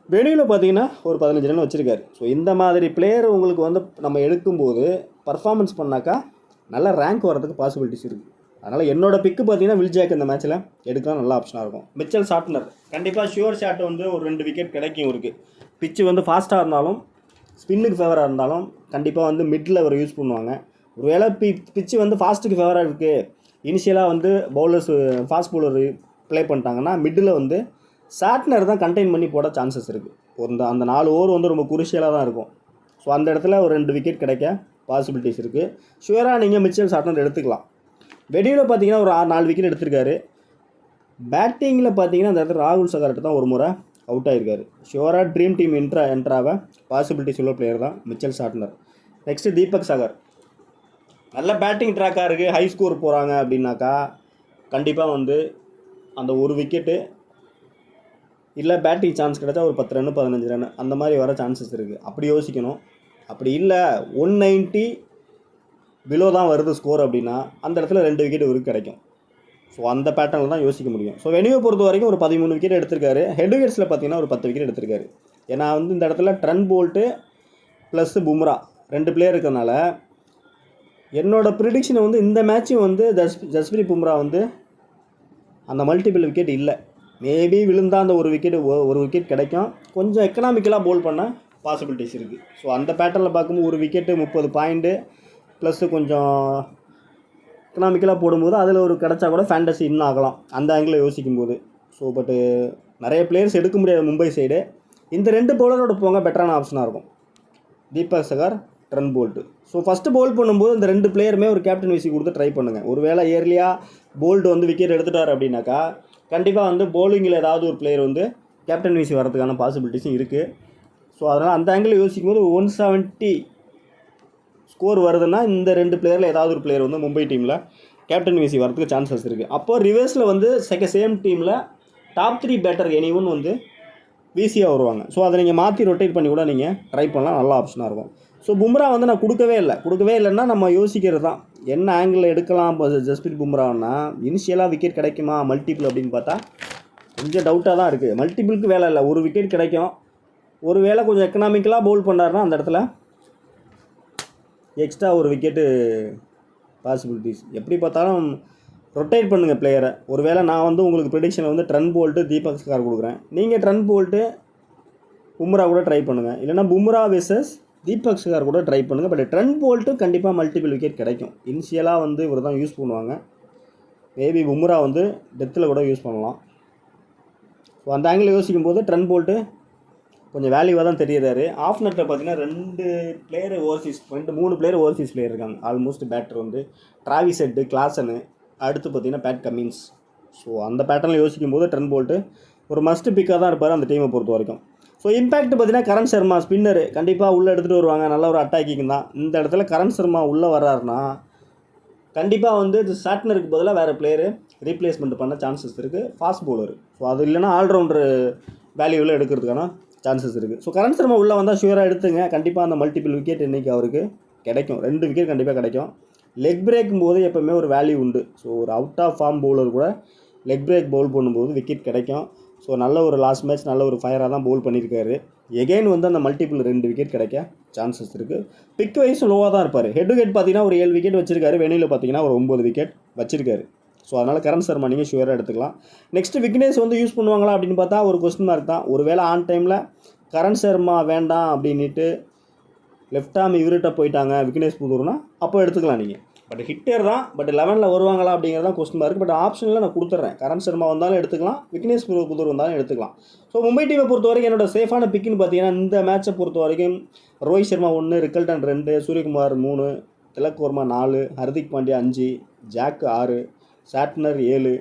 A: வெனியூவில் பார்த்தீங்கன்னா ஒரு 15 ரன் வச்சுருக்காரு. ஸோ இந்த மாதிரி பிளேயர் உங்களுக்கு வந்து நம்ம எடுக்கும்போது பர்ஃபார்மன்ஸ் பண்ணாக்கா நல்ல ரேங்க் வரதுக்கு பாசிபிலிட்டிஸ் இருக்குது. அதனால் என்னோடய பிக்கு பார்த்தீங்கன்னா வில் ஜாக் இந்த மேட்ச்சில் எடுக்கலாம், நல்ல ஆப்ஷனாக இருக்கும். மிச்சல் சாட்னர் கண்டிப்பாக ஷுவர் ஷாட் வந்து ஒரு 2 விக்கெட் கிடைக்கும் இருக்குது. பிச்சு வந்து ஃபாஸ்ட்டாக இருந்தாலும் ஸ்பின்னுக்கு ஃபேவராக இருந்தாலும் கண்டிப்பாக வந்து மிட்டில் அவர் யூஸ் பண்ணுவாங்க. ஒருவேளை பிச்சு வந்து ஃபாஸ்ட்டுக்கு ஃபேவராக இருக்குது, இனிஷியலாக வந்து பவுலர்ஸ் ஃபாஸ்ட் பவுலர் ப்ளே பண்ணிட்டாங்கன்னா மிடில் வந்து சாட்னர் தான் கண்டெயின் பண்ணி போட சான்சஸ் இருக்குது. அந்த 4 ஓவர் வந்து ரொம்ப குருஷியலாக தான் இருக்கும். ஸோ அந்த இடத்துல ஒரு 2 விக்கெட் கிடைக்க பாசிபிலிட்டிஸ் இருக்குது. ஷுவராக நீங்கள் மிச்சல் சாட்னர் எடுத்துக்கலாம். வெளியில் பார்த்தீங்கன்னா ஒரு 4 விக்கெட் எடுத்திருக்காரு. பேட்டிங்கில் பார்த்தீங்கன்னா அந்த இடத்துல ராகுல் சகார்ட்டு தான் ஒரு முறை அவுட் ஆகிருக்காரு. ஷுவராக ட்ரீம் டீம் என்ட்ராக பாசிபிலிட்டிஸ் உள்ள பிளேயர் தான் மிச்சல் சாட்னர். நெக்ஸ்ட்டு தீபக் சகர். நல்ல பேட்டிங் ட்ராக்காக இருக்குது. ஹை ஸ்கோர் போகிறாங்க அப்படின்னாக்கா கண்டிப்பாக வந்து அந்த ஒரு விக்கெட்டு இல்லை பேட்டிங் சான்ஸ் கிடைச்சா ஒரு 10 ரன் 15 ரன் அந்த மாதிரி வர சான்சஸ் இருக்குது. அப்படி யோசிக்கணும். அப்படி இல்லை 190 பிலோ தான் வருது ஸ்கோர் அப்படின்னா அந்த இடத்துல 2 விக்கெட் இவருக்கு கிடைக்கும். ஸோ அந்த பேட்டர்னில் தான் யோசிக்க முடியும். ஸோ வெனியூவை பொறுத்த வரைக்கும் ஒரு 13 விக்கெட் எடுத்திருக்காரு. ஹெட் விக்கெட்ஸில் பார்த்தீங்கன்னா ஒரு 10 விக்கெட் எடுத்திருக்காரு. ஏன்னா வந்து இந்த இடத்துல trend bolt plus Bumrah 2 player இருக்கிறதுனால என்னோடய ப்ரிடிக்ஷனை வந்து இந்த மேட்சும் வந்து ஜஸ்பிரீத் பும்ரா வந்து அந்த மல்டிபிள் விக்கெட் இல்லை. மேபி விழுந்தால் அந்த ஒரு விக்கெட் கிடைக்கும். கொஞ்சம் எக்கனாமிக்கலாக போல் பண்ண பாசிபிலிட்டிஸ் இருக்குது. ஸோ அந்த பேட்டர்னில் பார்க்கும்போது ஒரு விக்கெட்டு 30 பாயிண்ட்டு ப்ளஸ்ஸு கொஞ்சம் எக்கனாமிக்கலாக போடும்போது அதில் ஒரு கிடச்சா கூட ஃபேண்டசி இன்னும் ஆகலாம் அந்த ஆங்கிளில் யோசிக்கும்போது. ஸோ பட்டு நிறைய பிளேயர்ஸ் எடுக்க முடியாது மும்பை சைடு. இந்த 2 பவுலரோட போங்க பெட்டரான ஆப்ஷனாக இருக்கும். Deepak Chahar, Trent bolt. So first Pavul பண்ணும்போது இந்த 2 பிளேயருமே ஒரு கேப்டன் விசி கொடுத்து ட்ரை பண்ணுங்கள். ஒரு வேளை இயர்லியாக போல்ட் வந்து விக்கெட் எடுத்துட்டார் அப்படின்னாக்கா கண்டிப்பாக வந்து பவுலிங்கில் ஏதாவது ஒரு பிளேயர் வந்து கேப்டன் விசி வரதுக்கான பாசிபிலிட்டிஸும் இருக்குது. ஸோ அதனால் அந்த ஆங்கிளில் யோசிக்கும் போது 170 ஸ்கோர் வருதுன்னா இந்த 2 பிளேயரில் ஏதாவது ஒரு பிளேயர் வந்து மும்பை டீமில் கேப்டன் விசி வரதுக்கு சான்சஸ் இருக்குது. அப்போது ரிவர்ஸில் வந்து சேம் டீமில் டாப் 3 பேட்டர் எனி ஒன் வந்து விசியாக வருவாங்க. ஸோ அதை நீங்கள் மாற்றி ரொட்டேட் பண்ணி கூட நீங்கள் ட்ரை பண்ணலாம். நல்ல ஆப்ஷனாக இருக்கும். ஸோ பும்ரா வந்து நான் கொடுக்கவே இல்லைன்னா நம்ம யோசிக்கிறது தான் என்ன ஆங்கிளில் எடுக்கலாம். ஜஸ்பிரீத் பும்ரான்னா இனிஷியலாக விக்கெட் கிடைக்குமா மல்டிபிள் அப்படின்னு பார்த்தா கொஞ்சம் டவுட்டாக தான் இருக்குது. மல்டிபிளுக்கு வேலை இல்லை, ஒரு விக்கெட் கிடைக்கும். ஒரு வேளை கொஞ்சம் எக்கனாமிக்கலாக பவுல் பண்ணாருன்னா அந்த இடத்துல எக்ஸ்ட்ரா ஒரு விக்கெட்டு பாசிபிலிட்டிஸ். எப்படி பார்த்தாலும் ரொட்டேட் பண்ணுங்கள் பிளேயரை. ஒரு வேளை நான் வந்து உங்களுக்கு ப்ரெடிக்ஷனை வந்து ட்ரெண்ட் போல்ட்டு தீபக் சகார் கொடுக்குறேன். நீங்கள் ட்ரெண்ட் போல்ட்டு பும்ரா கூட ட்ரை பண்ணுங்கள். இல்லைனா பும்ரா வெர்சஸ் தீபக் சகார் கூட ட்ரை பண்ணுங்கள். பட் ட்ரெண்ட் போல்ட்டு கண்டிப்பாக மல்டிபிள் விக்கெட் கிடைக்கும். இனிஷியலாக வந்து இவர் தான் யூஸ் பண்ணுவாங்க. மேபி பும்ரா வந்து டெத்தில் கூட யூஸ் பண்ணலாம். ஸோ அந்த ஆங்கிள் யோசிக்கும் போது ட்ரெண்ட் போல்ட்டு கொஞ்சம் வேல்யூவாக தான் தெரியுறாரு. ஆஃப் நெட்டில் பார்த்தீங்கன்னா 2 player Overseas 3 player Overseas player இருக்காங்க. ஆல்மோஸ்ட் பேட்டர் வந்து டிராவிஸ் ஹெட்டு, கிளாசனு, அடுத்து பார்த்தீங்கன்னா பேட் கமின்ஸ். ஸோ அந்த பேட்டர்னில் யோசிக்கும் போது ட்ரெண்ட் போல்ட்டு ஒரு மஸ்ட் பிக்காக தான் இருப்பார் அந்த டீமை பொறுத்த வரைக்கும். ஸோ இம்பேக்ட் பார்த்தீங்கன்னா கரண் சர்மா ஸ்பின்னரு கண்டிப்பாக உள்ளே எடுத்துகிட்டு வருவாங்க. நல்ல ஒரு அட்டாக்கிங் தான். இந்த இடத்துல கரண் சர்மா உள்ளே வர்றாருன்னா கண்டிப்பாக வந்து சாட்னருக்கு பதிலாக வேறு பிளேயரு ரீப்ளேஸ்மெண்ட் பண்ண சான்சஸ் இருக்குது. Fast bowler. ஸோ அது இல்லைனா ஆல்ரவுண்டர் வேல்யூவில் எடுக்கிறதுக்கான சான்சஸ் இருக்குது. ஸோ கரண் சர்மா உள்ளே வந்தால் ஷூராக எடுத்துங்க. கண்டிப்பாக அந்த மல்டிபிள் விக்கெட் இன்றைக்கி அவருக்கு கிடைக்கும். 2 விக்கெட் கண்டிப்பாக கிடைக்கும். லெக் பிரேக்கும் போது எப்போவுமே ஒரு வேல்யூ உண்டு. ஸோ ஒரு அவுட் ஆஃப் ஃபார்ம் பவுலர் கூட லெக் பிரேக் பவுல் பண்ணும்போது விக்கெட் கிடைக்கும். ஸோ நல்ல ஒரு லாஸ்ட் மேட்ச் நல்ல ஒரு ஃபயராக தான் பவுல் பண்ணியிருக்காரு. எகெயின் வந்து அந்த மல்டிபிள் 2 விக்கெட் கிடைக்க சான்சஸ் இருக்குது. பிக் வைஸ் லோவாக தான் இருப்பார். ஹெட் விக்கெட் பார்த்தீங்கன்னா ஒரு 7 விக்கெட் வச்சிருக்காரு. வெளியில் பார்த்தீங்கன்னா ஒரு 9 விக்கெட் வச்சிருக்காரு. ஸோ அதனால் கரண் சர்மா நீங்கள் ஷுவராக எடுத்துக்கலாம். நெக்ஸ்ட்டு விக்னேஷ் வந்து யூஸ் பண்ணுவாங்களா அப்படின்னு பார்த்தா ஒரு கொஸ்டின் மார்க் தான். ஒரு வேளை ஆன் டைமில் கரண் சர்மா வேண்டாம் அப்படின்ட்டு லெஃப்ட் ஆர்ம் இவர்கிட்ட போயிட்டாங்க விக்னேஷ் புதூர்னா அப்போ எடுத்துக்கலாம் நீங்கள். பட் ஹிட்டர் தான். பட் 11ல் வருவாங்களா அப்படிங்கிறது தான் கொஸ்டின் மார்க். பட் ஆப்ஷனில் நான் கொடுத்துட்றேன். கரண் சர்மா வந்தாலும் எடுத்துக்கலாம், விக்னேஷ் புதூர் வந்தாலும் எடுத்துக்கலாம். ஸோ மும்பை டீமை பொறுத்த வரைக்கும் என்னோட சேஃபான பிக்குன்னு பார்த்தீங்கன்னா இந்த மேட்சை பொறுத்த வரைக்கும் Rohit Sharma 1, Rickelton 2, Suryakumar 3, Tilak Varma 4, Hardik Pandya 5, Jack 6, Santner 7,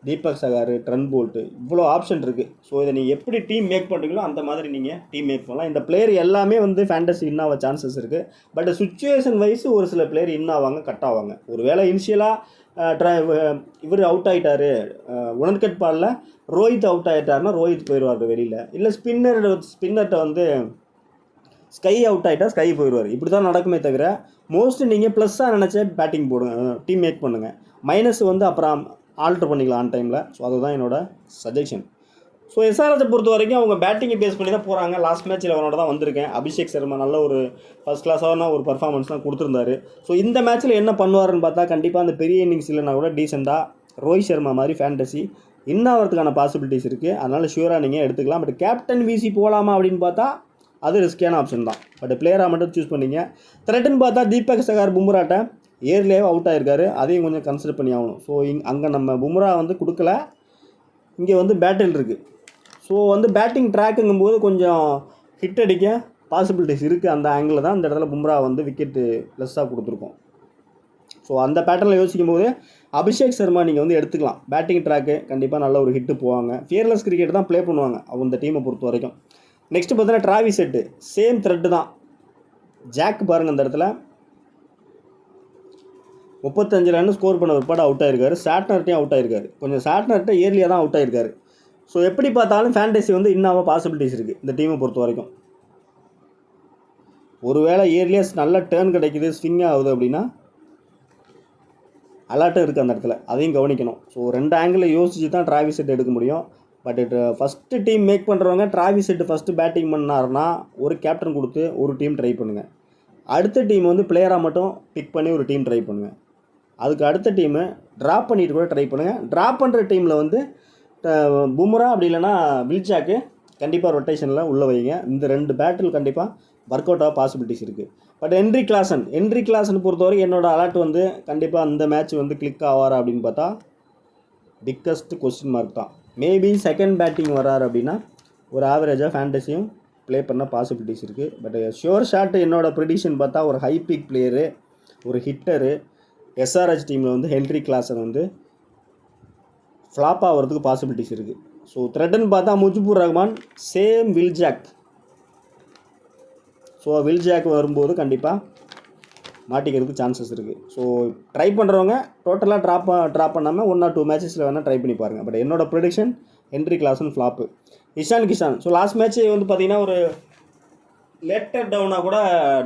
A: Deepak Chahar, Trent Boult, இவ்வளோ ஆப்ஷன் இருக்குது. ஸோ இதை நீங்கள் எப்படி டீம் மேக் பண்ணுறீங்களோ அந்த மாதிரி நீங்கள் டீம் மேக் பண்ணலாம். இந்த பிளேயர் எல்லாமே வந்து ஃபேண்டசி இன் ஆக சான்சஸ் இருக்குது. பட் சுச்சுவேஷன் வைஸ் ஒரு சில பிளேயர் இன் ஆவாங்க, கட் ஆவாங்க. ஒரு வேளை இனிஷியலாக இவர் அவுட் ஆகிட்டார், உணர்கட் பாலில் ரோஹித் அவுட் ஆகிட்டாருன்னா ரோஹித் போயிடுவார் வெளியில். இல்லை ஸ்பின்னர்கிட்ட வந்து ஸ்கை அவுட் ஆகிட்டா ஸ்கை போயிடுவார். இப்படி தான் நடக்குமே தவிர மோஸ்ட்லி நீங்கள் ப்ளஸ்ஸாக நினச்ச பேட்டிங் போடுங்க, டீம் மேக் பண்ணுங்கள். மைனஸ் வந்து அப்புறம் ஆல்ட்ரு பண்ணிக்கலாம் ஆன் டைமில். ஸோ அதுதான் என்னோடய சஜஷன். ஸோ எஸ்ஆர்எச்சை பொறுத்த வரைக்கும் அவங்க பேட்டிங்கை பேஸ் பண்ணி தான் போகிறாங்க. லாஸ்ட் மேட்ச்சில் அவனோட தான் வந்திருக்கேன். அபிஷேக் சர்மா நல்ல ஒரு ஃபஸ்ட் கிளாஸான ஒரு பர்ஃபார்மன்ஸ் தான் கொடுத்துருந்தாரு. ஸோ இந்த மேட்ச்சில் என்ன பண்ணுவாருன்னு பார்த்தா கண்டிப்பாக அந்த பெரிய இன்னிங்ஸ் இல்லைனா கூட டீசெண்டாக ரோஹித் சர்மா மாதிரி ஃபேண்டசி இன்னாகிறதுக்கான பாசிபிலிட்டிஸ் இருக்குது. அதனால் ஷூராக நீங்கள் எடுத்துக்கலாம். பட் கேப்டன் விசி போகலாமா அப்படின்னு பார்த்தா அது ரிஸ்கியான ஆப்ஷன் தான். பட் பிளேயராக மட்டும் சூஸ் பண்ணிங்க. த்ரெட்டுன்னு பார்த்தா தீபக் சகார் பும்ராட்ட இயர்லியாகவே அவுட் ஆகிருக்காரு, அதையும் கொஞ்சம் கன்சிடர் பண்ணி ஆகணும். ஸோ அங்கே நம்ம பும்ரா வந்து கொடுக்கல, இங்கே வந்து பேட்டில் இருக்குது. ஸோ வந்து பேட்டிங் ட்ராக்குங்கும்போது கொஞ்சம் ஹிட் அடிக்க பாசிபிலிட்டிஸ் இருக்குது. அந்த ஆங்கிளில் தான் இந்த இடத்துல பும்ரா வந்து விக்கெட்டு லெஸ்ஸாக கொடுத்துருக்கோம். ஸோ அந்த பேட்டர்னில் யோசிக்கும் போது அபிஷேக் சர்மா நீங்கள் வந்து எடுத்துக்கலாம். பேட்டிங் ட்ராக்கு கண்டிப்பாக நல்ல ஒரு ஹிட்டு போவாங்க. ஃபியர்லெஸ் கிரிக்கெட் தான் ப்ளே பண்ணுவாங்க அந்த டீமை பொறுத்த வரைக்கும். நெக்ஸ்ட்டு பார்த்தீங்கன்னா டிராவிஸ் ஹெட், சேம் த்ரெட்டு தான். ஜாக் பாருங்கள் அந்த இடத்துல 35 ரன் ஸ்கோர் பண்ண பிற்பாடு அவுட் ஆகிருக்காரு. சாட்னர்ட்டையும் அவுட் ஆகிருக்காரு. கொஞ்சம் சாட்னர்ட்டை இயர்லியாக தான் அவுட் ஆகிருக்காரு. ஸோ எப்படி பார்த்தாலும் ஃபேண்டசி வந்து இன்னும் பாசிபிலிட்டிஸ் இருக்குது இந்த டீமை பொறுத்த வரைக்கும். ஒருவேளை இயர்லியஸ் நல்ல டேர்ன் கிடைக்குது, ஸ்விங் ஆகுது அப்படின்னா அலாட்டும் இருக்குது அந்த இடத்துல, அதையும் கவனிக்கணும். ஸோ 2 ஆங்கிளில் யோசிச்சு தான் டிராவிஸ் ஹெட் எடுக்க முடியும். பட் ஃபஸ்ட்டு டீம் மேக் பண்ணுறவங்க டிராவிஸ் ஹெட் ஃபஸ்ட்டு பேட்டிங் பண்ணாருன்னா ஒரு கேப்டன் கொடுத்து ஒரு டீம் ட்ரை பண்ணுங்கள். அடுத்த டீம் வந்து பிளேயராக மட்டும் பிக் பண்ணி ஒரு டீம் ட்ரை பண்ணுங்கள். அதுக்கு அடுத்த டீமு ட்ராப் பண்ணிட்டு கூட ட்ரை பண்ணுங்கள். ட்ராப் பண்ணுற டீமில் வந்து பும்ரா அப்படி இல்லைன்னா வில்ஜாக்கு கண்டிப்பாக ரொட்டேஷனில் உள்ளே வைங்க. இந்த 2 பேட்டில் கண்டிப்பாக ஒர்க் அவுட் ஆக பாசிபிலிட்டிஸ் இருக்குது. பட் ஹென்ரி கிளாசன் பொறுத்தவரைக்கும் என்னோடய அலர்ட் வந்து கண்டிப்பாக அந்த மேட்ச் வந்து கிளிக் ஆவாரா அப்படின்னு பார்த்தா பிக்கஸ்ட் கொஸ்டின் மார்க் தான். மேபி செகண்ட் பேட்டிங் வராரு அப்படின்னா ஒரு ஆவரேஜாக ஃபேண்டஸியும் ப்ளே பண்ண பாசிபிலிட்டிஸ் இருக்குது. பட் ஷுவர் ஷாட் என்னோடய ப்ரிடிஷன் பார்த்தா ஒரு ஹை பிக் பிளேயரு, ஒரு ஹிட்டரு எஸ்ஆர்ஹெச் டீமில் வந்து ஹென்ரி கிளாசன் வந்து ஃப்ளாப் ஆகிறதுக்கு பாசிபிலிட்டிஸ் இருக்குது. ஸோ த்ரெட்டுன்னு பார்த்தா Mujibur Rahman, same Will Jacks. So Will Jacks வரும்போது கண்டிப்பாக மாட்டிக்கிறதுக்கு சான்சஸ் இருக்குது. ஸோ ட்ரை பண்ணுறவங்க டோட்டலாக ட்ராப் பண்ணாமல் 1 or 2 மேட்சஸில் வேணால் ட்ரை பண்ணி பாருங்கள். பட் என்னோடய prediction Henry Klaasen flop. Ishan Kishan so last match வந்து பார்த்திங்கன்னா ஒரு லேட்டர் டவுனாக கூட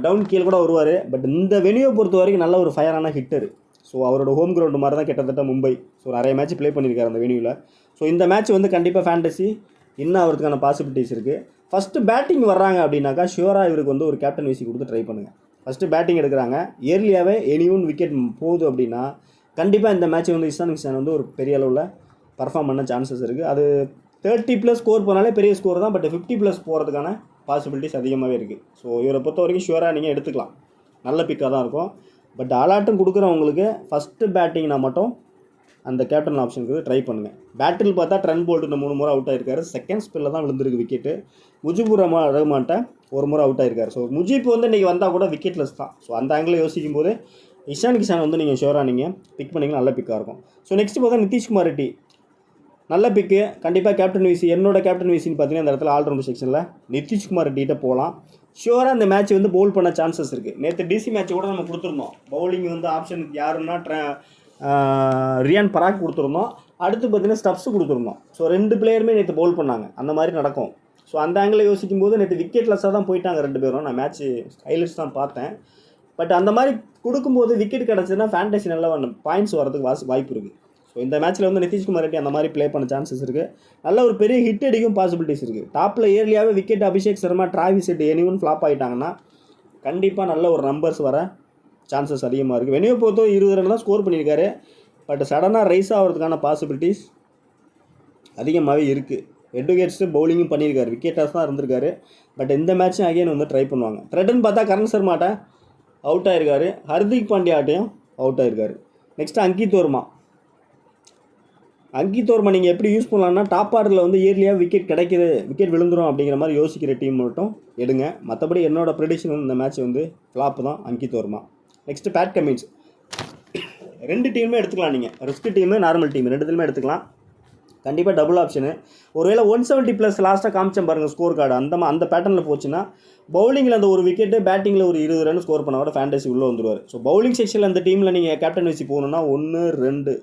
A: டவுன் கீழே கூட வருவார். பட் இந்த வெனியூவை பொறுத்த வரைக்கும் நல்ல ஒரு ஃபயரான ஹிட்டரு. ஸோ அவரோட ஹோம் கிரவுண்டு மாதிரி தான் கிட்டத்தட்ட மும்பை. ஸோ நிறைய மேட்ச் ப்ளே பண்ணியிருக்காரு அந்த வெனியூவில். ஸோ இந்த மேட்ச் வந்து கண்டிப்பாக ஃபேண்டசி இன்னும் அவருக்கான பாசிபிலிட்டிஸ் இருக்குது. ஃபஸ்ட்டு பேட்டிங் வர்றாங்க அப்படின்னாக்கா ஷுவராக இவருக்கு வந்து ஒரு கேப்டன் விசி கொடுத்து ட்ரை பண்ணுங்கள். ஃபஸ்ட்டு பேட்டிங் எடுக்கிறாங்க, இயர்லியாகவே எனி விக்கெட் போகுது அப்படின்னா கண்டிப்பாக இந்த மேட்ச் வந்து இஷான் கிஷான் வந்து ஒரு பெரிய அளவில் பர்ஃபார்ம் பண்ண சான்சஸ் இருக்குது. அது 30+ ஸ்கோர் போனாலே பெரிய ஸ்கோர் தான். பட் 50+ போகிறதுக்கான பாசிபிலிட்டிஸ் அதிகமாகவே இருக்குது. ஸோ இவரை பொறுத்த வரைக்கும் ஷுவராக நீங்கள் எடுத்துக்கலாம், நல்ல பிக்காக தான் இருக்கும். பட் அலாட்டும் கொடுக்குறவங்களுக்கு ஃபஸ்ட்டு பேட்டிங்னா மட்டும் அந்த கேப்டன் ஆப்ஷனுக்கு ட்ரை பண்ணுங்கள். பேட்டில் பார்த்தா ட்ரெண்ட் போல்ட் 3 முறை அவுட் ஆகிருக்காரு. செகண்ட் ஸ்பெல்லில் தான் விழுந்திருக்கு விக்கெட்டு. முஜிபுர் ரஹ்மான்ட்ட 1 முறை அவுட் ஆகிருக்காரு. ஸோ முஜிப் வந்து இன்றைக்கி வந்தால் கூட விக்கெட்லெஸ் தான். ஸோ அந்த ஆங்கிளில் யோசிக்கும் போது இஷான் கிஷான் வந்து நீங்கள் ஷுவராக நீங்கள் பிக் பண்ணிங்கன்னா நல்ல பிக்காக இருக்கும். ஸோ நெக்ஸ்ட்டு பார்த்தா நிதிஷ்குமார் ரெட்டி நல்ல பிக்கு. கண்டிப்பாக கேப்டன் விசி, என்னோட கேப்டன் விசின்னு பார்த்தீங்கன்னா இந்த இடத்துல ஆல்ரவுண்டர் செக்ஷனில் நிதிஷ்குமார் ரெட்டிகிட்ட போகலாம். ஷுவராக இந்த மேட்ச் வந்து பவுல் பண்ண சான்சஸ் இருக்குது. நேற்று டிசி மேட்ச் கூட நம்ம கொடுத்துருந்தோம். பவுலிங் வந்து ஆப்ஷன் யாருன்னா ரியான் பராக் கொடுத்துருந்தோம். அடுத்து பார்த்தீங்கன்னா ஸ்டப்ஸ் கொடுத்துருந்தோம். ஸோ 2 பிளேயருமே நேற்று பவுல் பண்ணாங்க. அந்த மாதிரி நடக்கும். ஸோ அந்த ஆங்கிளில் யோசிக்கும் போது நேற்று விக்கெட்லெஸ்ஸாக தான் போயிட்டாங்க 2 பேரும். நான் மேட்ச் ஹைலைட்ஸ் தான் பார்த்தேன். பட் அந்த மாதிரி கொடுக்கும்போது விக்கெட் கிடச்சதுன்னா ஃபேண்டசி நல்லா பாயிண்ட்ஸ் வரதுக்கு வாய்ப்பு இருக்குது. ஸோ இந்த மேட்ச்சில் வந்து நிதிஷ்குமார் ரெட்டி அந்த மாதிரி ப்ளே பண்ண சான்சஸ் இருக்குது. நல்ல ஒரு பெரிய ஹிட் அடிக்கும் பாசிபிலிட்டிஸ் இருக்குது. டாப்பில் இயர்லியாகவே wicket Abhishek Sharma, Travis Head any flop ஆகிட்டாங்கன்னா கண்டிப்பாக நல்ல ஒரு நம்பர்ஸ் வர சான்சஸ் அதிகமாக இருக்குது. வெனியூ பொறுத்தோ 20 ரன் தான் ஸ்கோர் பண்ணியிருக்காரு. பட் சடனாக ரைஸ் ஆகிறதுக்கான பாசிபிலிட்டிஸ் அதிகமாகவே இருக்குது. எட்டுகேட்ஸு பவுலிங்கும் பண்ணியிருக்காரு, விக்கெட்டாஸ் தான் இருந்திருக்காரு. பட் இந்த மேட்ச்சும் அகைன் வந்து ட்ரை பண்ணுவாங்க. த்ரெட்டுன்னு பார்த்தா கரண் சர்மாட்ட அவுட் ஆகிருக்காரு, ஹர்திக் பாண்டியாட்டையும் அவுட் ஆகிருக்காரு. நெக்ஸ்ட்டு அங்கித் வர்மா நீங்கள் எப்படி யூஸ் பண்ணலான்னா டாப் ஆர்டரில் வந்து இயர்லியாக விக்கெட் கிடைக்கிது, விக்கெட் விழுந்துடும் அப்படிங்கிற மாதிரி யோசிக்கிற டீம் மட்டும் எடுங்க. மற்றபடி என்னோடய ப்ரெடிக்ஷன் வந்து இந்த மேட்ச் வந்து ஃப்ளாப் தான் Ankit Varma. Next Pat Cummins. 2 டீமுமே எடுத்துக்கலாம். நீங்கள் ரிஸ்க் டீமு, நார்மல் டீம் 2 எடுத்துக்கலாம். கண்டிப்பாக டபுள் ஆப்ஷனு. ஒருவேளை 170+ லாஸ்ட்டாக காமிச்சேன் பாருங்கள் ஸ்கோர் கார்டு, அந்த பேட்டர்னில் போச்சுன்னா பவுலிங்கில் அந்த ஒரு விக்கெட்டு, பேட்டிங்கில் ஒரு 20 ரன் ஸ்கோர் பண்ண கூட ஃபேண்டசி உள்ளே வந்துடுவார். ஸோ பவுலிங் செக்ஷனில் அந்த டீமில் நீங்கள் கேப்டன் வச்சு போகணுன்னா 1, 2,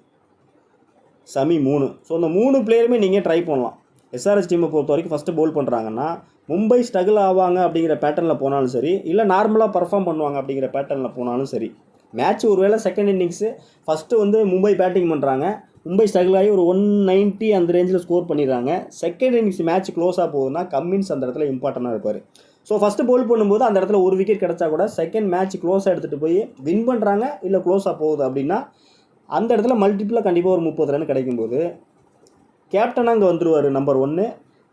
A: சமி 3. ஸோ அந்த 3 பிளேயருமே நீங்கள் ட்ரை பண்ணலாம். எஸ்ஆர்எஸ் டீமை பொறுத்த வரைக்கும் ஃபஸ்ட்டு பவுல் பண்ணுறாங்கன்னா மும்பை ஸ்ட்ரகிள் ஆவாங்க அப்படிங்கிற பேட்டர்னில் போனாலும் சரி, இல்லை நார்மலாக பர்ஃபார்ம் பண்ணுவாங்க அப்படிங்கிற பேட்டர்னில் போனாலும் சரி, மேட்ச் ஒருவேளை செகண்ட் இன்னிங்ஸு ஃபஸ்ட்டு வந்து மும்பை பேட்டிங் பண்ணுறாங்க, மும்பை ஸ்ட்ரகிள் ஆகி ஒரு 190 அந்த ரேஞ்சில் ஸ்கோர் பண்ணிடுறாங்க. செகண்ட் இன்னிங்ஸ் மேட்ச் க்ளோஸாக போகுதுன்னா கம்மின்ஸ் அந்த இடத்துல இம்பார்ட்டண்டாக இருப்பார். ஸோ ஃபஸ்ட்டு பவுல் பண்ணும்போது அந்த இடத்துல ஒரு விக்கெட் கிடச்சா கூட செகண்ட் மேட்ச் க்ளோஸாக எடுத்துகிட்டு போய் வின் பண்ணுறாங்க, இல்லை க்ளோஸாக போகுது அப்படின்னா அந்த இடத்துல மல்டிப்பிளாக கண்டிப்பாக ஒரு 30 ரன் கிடைக்கும்போது கேப்டனாக அங்கே வந்துடுவார். நம்பர் 1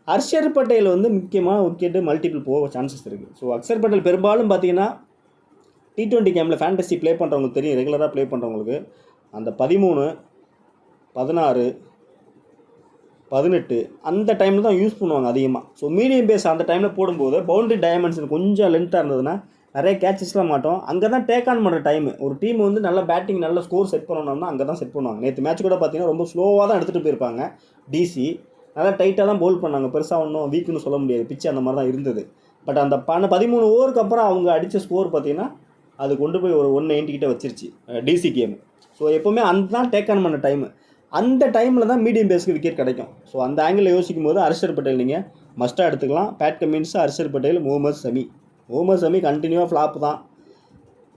A: ஹர்ஷர் பட்டேல் வந்து முக்கியமாக விக்கெட்டு மல்டிபிள் போக சான்சஸ் இருக்குது. ஸோ அக்ஷர் பட்டேல் பெரும்பாலும் பார்த்தீங்கன்னா T20 கேமில் ஃபேண்டசி ப்ளே பண்ணுறவங்களுக்கு தெரியும், ரெகுலராக ப்ளே பண்ணுறவங்களுக்கு அந்த 13, 16, 18 அந்த டைமில் தான் யூஸ் பண்ணுவாங்க அதிகமாக. ஸோ மீடியம் பேஸ் அந்த டைமில் போடும்போது பவுண்டரி டைமென்ஷன் கொஞ்சம் லென்த்தாக இருந்ததுன்னா நிறைய கேட்சஸ்லாம் மாட்டோம். அங்கே தான் டேக் ஆன் பண்ணுற டைமு. ஒரு டீம் வந்து நல்ல பேட்டிங் நல்ல ஸ்கோர் செட் பண்ணணும்னா அங்கே தான் செட் பண்ணுவாங்க. நேற்று மேட்ச் கூட பார்த்தீங்கன்னா ரொம்ப ஸ்லோவாக தான் எடுத்துகிட்டு போயிருப்பாங்க. டிசி நல்லா டைட்டாக தான் பவுல் பண்ணாங்க. பெருசாக ஒன்றும் வீக்குன்னு சொல்ல முடியாது, பிச்சு அந்த மாதிரி தான் இருந்தது. பட் அந்த 13 ஓவருக்கு அப்புறம் அவங்க அடித்த ஸ்கோர் பார்த்தீங்கன்னா அது கொண்டு போய் ஒரு 190 கிட்ட வச்சிருச்சு டிசி கேமு. ஸோ எப்போவுமே அந்த தான் டேக் ஆன் பண்ண டைமு. அந்த டைமில் தான் மீடியம் பேஸ்க்கு விக்கெட் கிடைக்கும். ஸோ அந்த ஆங்கிளில் யோசிக்கும் போது ஹர்ஷர் பட்டேல் நீங்கள் மஸ்ட்டாக எடுத்துக்கலாம். பேட் கமின்ஸ், ஹர்ஷர் பட்டேல், முகமது ஷமி கண்டினியூவாக ஃப்ளாப் தான்.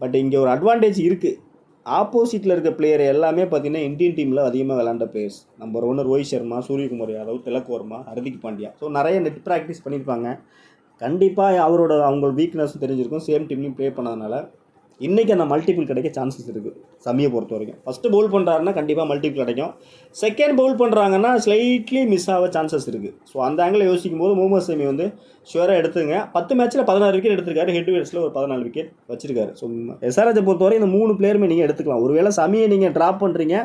A: பட் இங்கே ஒரு அட்வான்டேஜ் இருக்குது. ஆப்போசிட்டில் இருக்க பிளேயர் எல்லாமே பார்த்தீங்கன்னா இந்தியன் டீமில் அதிகமாக விளாண்ட players. Number 1 Rohit Sharma, Suryakumar Yadav, Tilak Varma, Hardik Pandya. So நிறைய நெட் ப்ராக்டிஸ் பண்ணியிருப்பாங்க. கண்டிப்பாக அவங்க வீக்னஸும் தெரிஞ்சிருக்கும். சேம் டீம்லையும் ப்ளே பண்ணதுனால இன்றைக்கி அந்த மல்டிபிள் கிடைக்க சான்சஸ் இருக்குது சமியை பொறுத்த வரைக்கும். ஃபஸ்ட்டு பவுல் பண்ணுறாருன்னா கண்டிப்பாக மல்டிபிள் கிடைக்கும். செகண்ட் பவுல் பண்ணுறாங்கன்னா ஸ்லைட்லி மிஸ் ஆக சான்சஸ் இருக்குது. ஸோ அந்த ஆங்கிளில் யோசிக்கும் போது முகமது ஷமி வந்து ஷுவராக எடுத்துங்க. 10 மேட்ச்சில் 16 விக்கெட் எடுத்திருக்காரு. ஹெட் வெயிட்ஸில் ஒரு 14 விக்கெட் வச்சிருக்காரு. ஸோ எஸ்ஆர்ஹெச்சை பொறுத்தவரை இந்த 3 பிளேயருமே நீங்கள் எடுத்துக்கலாம். ஒருவேளை சமியை நீங்கள் ட்ராப் பண்ணுறீங்க,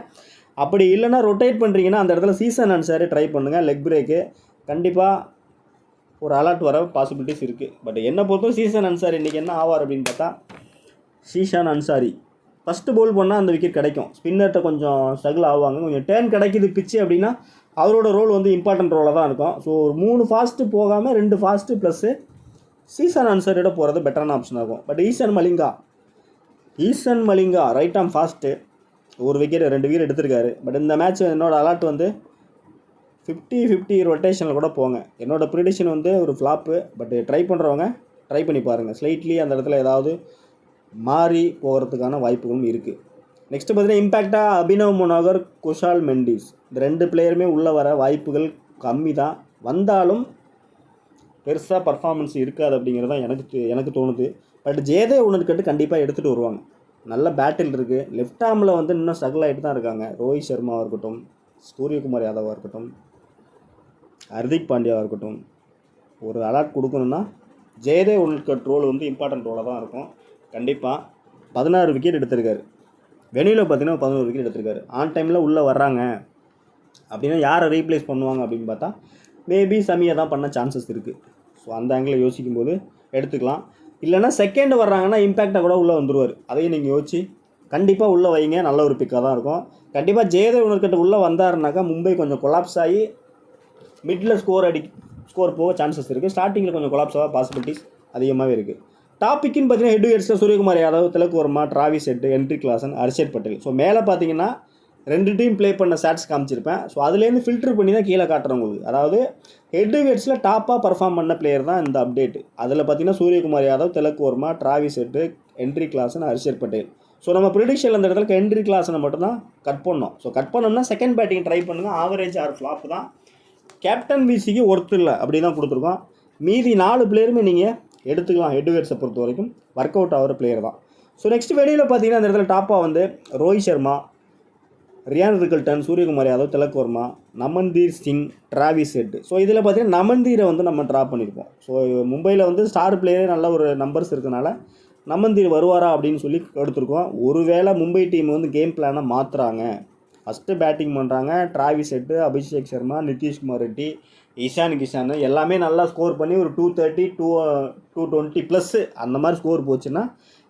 A: அப்படி இல்லைனா ரொட்டேட் பண்ணுறீங்கன்னா அந்த இடத்துல சீசன் அன்சாரி ட்ரை பண்ணுங்கள். லெக் பிரேக்கு கண்டிப்பாக ஒரு அலர்ட் வர பாசிபிலிட்டிஸ் இருக்குது. பட் என்னை பொறுத்தவரை சீசன் அன்சாரி இன்றைக்கி என்ன ஆவார் அப்படின்னு பார்த்தா, ஷீஷான் அன்சாரி ஃபஸ்ட்டு பவுல் பண்ணால் அந்த விக்கெட் கிடைக்கும். ஸ்பின்னர்கிட்ட கொஞ்சம் ஸ்ட்ரகிள் ஆவாங்க. கொஞ்சம் டேர்ன் கிடைக்கிது பிச்சு அப்படின்னா அவரோட ரோல் வந்து இம்பார்ட்டன்ட் ரோலாக தான் இருக்கும். ஸோ ஒரு 3 ஃபாஸ்ட்டு போகாமல் 2 ஃபாஸ்ட்டு ப்ளஸ்ஸு ஷீஷான் அன்சாரியோட போகிறது பெட்டரான ஆப்ஷன் ஆகும். பட் ஈசன் மலிங்கா ரைட் ஆம் ஃபாஸ்ட்டு ஒரு விக்கெட் 2 விக்கெட் எடுத்திருக்காரு. பட் இந்த மேட்ச் என்னோடய அலர்ட் வந்து 50-50 ரொட்டேஷனில் கூட போங்க. என்னோடய ப்ரிடிக்ஷன் வந்து ஒரு ஃப்ளாப்பு. பட் ட்ரை பண்ணுறவங்க ட்ரை பண்ணி பாருங்கள். ஸ்லைட்லி அந்த இடத்துல ஏதாவது மாறி போகிறதுக்கான வாய்ப்புகளும் இருக்குது. நெக்ஸ்ட்டு பார்த்தீங்கன்னா இம்பேக்டாக அபினவ் மனோகர், குஷால் மெண்டிஸ் இந்த 2 பிளேயருமே உள்ளே வர வாய்ப்புகள் கம்மி தான். வந்தாலும் பெருசாக பர்ஃபார்மன்ஸ் இருக்காது அப்படிங்கிறது தான் எனக்கு தோணுது. பட் ஜெயதேவ் உணர்கட்டு கண்டிப்பாக எடுத்துகிட்டு வருவாங்க. நல்ல பேட்டில் இருக்குது. லெஃப்ட் ஆர்மில் வந்து இன்னும் ஸ்ட்ரகிள் ஆகிட்டு தான் இருக்காங்க. ரோஹித் சர்மாவாக இருக்கட்டும், சூரியகுமார் யாதவாக இருக்கட்டும், ஹர்திக் பாண்டியாவாக இருக்கட்டும். ஒரு அலர்ட் கொடுக்கணுன்னா ஜெயதேவ் உணர்கட் ரோல் வந்து இம்பார்ட்டன்ட் ரோலாக தான் இருக்கும். கண்டிப்பாக 16 விக்கெட் எடுத்திருக்காரு. வெளியில் பார்த்தீங்கன்னா 11 விக்கெட் எடுத்திருக்காரு. ஆன் டைமில் உள்ளே வர்றாங்க அப்படின்னா யாரை ரீப்ளேஸ் பண்ணுவாங்க அப்படின்னு பார்த்தா மேபி சமியை தான் பண்ண சான்சஸ் இருக்குது. ஸோ அந்த ஆங்கிளில் யோசிக்கும் போது எடுத்துக்கலாம். இல்லைனா செகண்ட் வர்றாங்கன்னா இம்பேக்டாக கூட உள்ளே வந்துடுவார். அதையும் நீங்கள் யோசிச்சு கண்டிப்பாக உள்ளே வைங்க. நல்ல ஒரு பிக்காக தான் இருக்கும். கண்டிப்பாக ஜெயதேவ் உணர்கிட்ட உள்ளே வந்தாருனாக்கா மும்பை கொஞ்சம் கொலாப்ஸ் ஆகி மிடில் ஸ்கோர் போக சான்சஸ் இருக்குது. ஸ்டார்டிங்கில் கொஞ்சம் கொலாப்ஸ் ஆக பாசிபிலிட்டிஸ் அதிகமாகவே இருக்குது. டாப்பிக்குன்னு பார்த்தீங்கன்னா ஹெட் வெயிட்ஸில் Suryakumar Yadav, Tilak Varma, Travis Head, Henry Klaasen, Harshal Patel. So மேலே பார்த்தீங்கன்னா 2 டீம் ப்ளே பண்ண ஸ்டாட்ஸ் காமிச்சிருப்பேன். ஸோ அதுலேருந்து ஃபில்டர் பண்ணி தான் கீழே காட்டுறேன் உங்களுக்கு. அதாவது ஹெட் வெயிட்ஸில் டாப்பாக பர்ஃபார்ம் பண்ண பிளேயர் தான் இந்த அப்டேட். அதில் பார்த்தீங்கன்னா Suryakumar Yadav, Tilak Varma, Travis Head, Henry Klaasen, Harshal Patel. So நம்ம ப்ரிடிக்ஷனில் அந்த இடத்துல ஹென்ரி கிளாசனை மட்டும் தான் கட் பண்ணோம். ஸோ கட் பண்ணோம்னா செகண்ட் பேட்டிங் ட்ரை பண்ணுங்கள். ஆவரேஜ் ஆர் ஃப்ளாப் தான். கேப்டன் விசிக்கு ஒர்த்து இல்லை அப்படி தான் கொடுத்துருக்கோம். மீதி 4 பிளேயருமே நீங்கள் எடுத்துக்கலாம். ஹெட் வெயிட்ஸை பொறுத்த வரைக்கும் ஒர்க் அவுட் ஆகிற பிளேயர் தான். ஸோ நெக்ஸ்ட் வெளியில் பார்த்தீங்கன்னா அந்த இடத்துல டாப்பாக வந்து Rohit Sharma, Ryan Rickelton, Suryakumar Yadav, Tilak Varma, Naman Dhir Singh, Travis Head. So இதில் பார்த்தீங்கன்னா நமன்தீரை வந்து நம்ம ட்ராப் பண்ணியிருப்போம். ஸோ மும்பையில் வந்து ஸ்டார் பிளேயரே நல்ல ஒரு நம்பர்ஸ் இருக்கனால நமன்தீர் வருவாரா அப்படின்னு சொல்லி எடுத்திருக்கோம். ஒருவேளை மும்பை டீம் வந்து கேம் பிளானை மாற்றுறாங்க, ஃபஸ்ட்டு பேட்டிங் பண்ணுறாங்க, டிராவிஸ் ஹெட், அபிஷேக் சர்மா, நிதிஷ்குமார் ரெட்டி, இஷான் கிஷான் எல்லாமே நல்லா ஸ்கோர் பண்ணி ஒரு 230, 220 ப்ளஸ்ஸு அந்த மாதிரி ஸ்கோர் போச்சுன்னா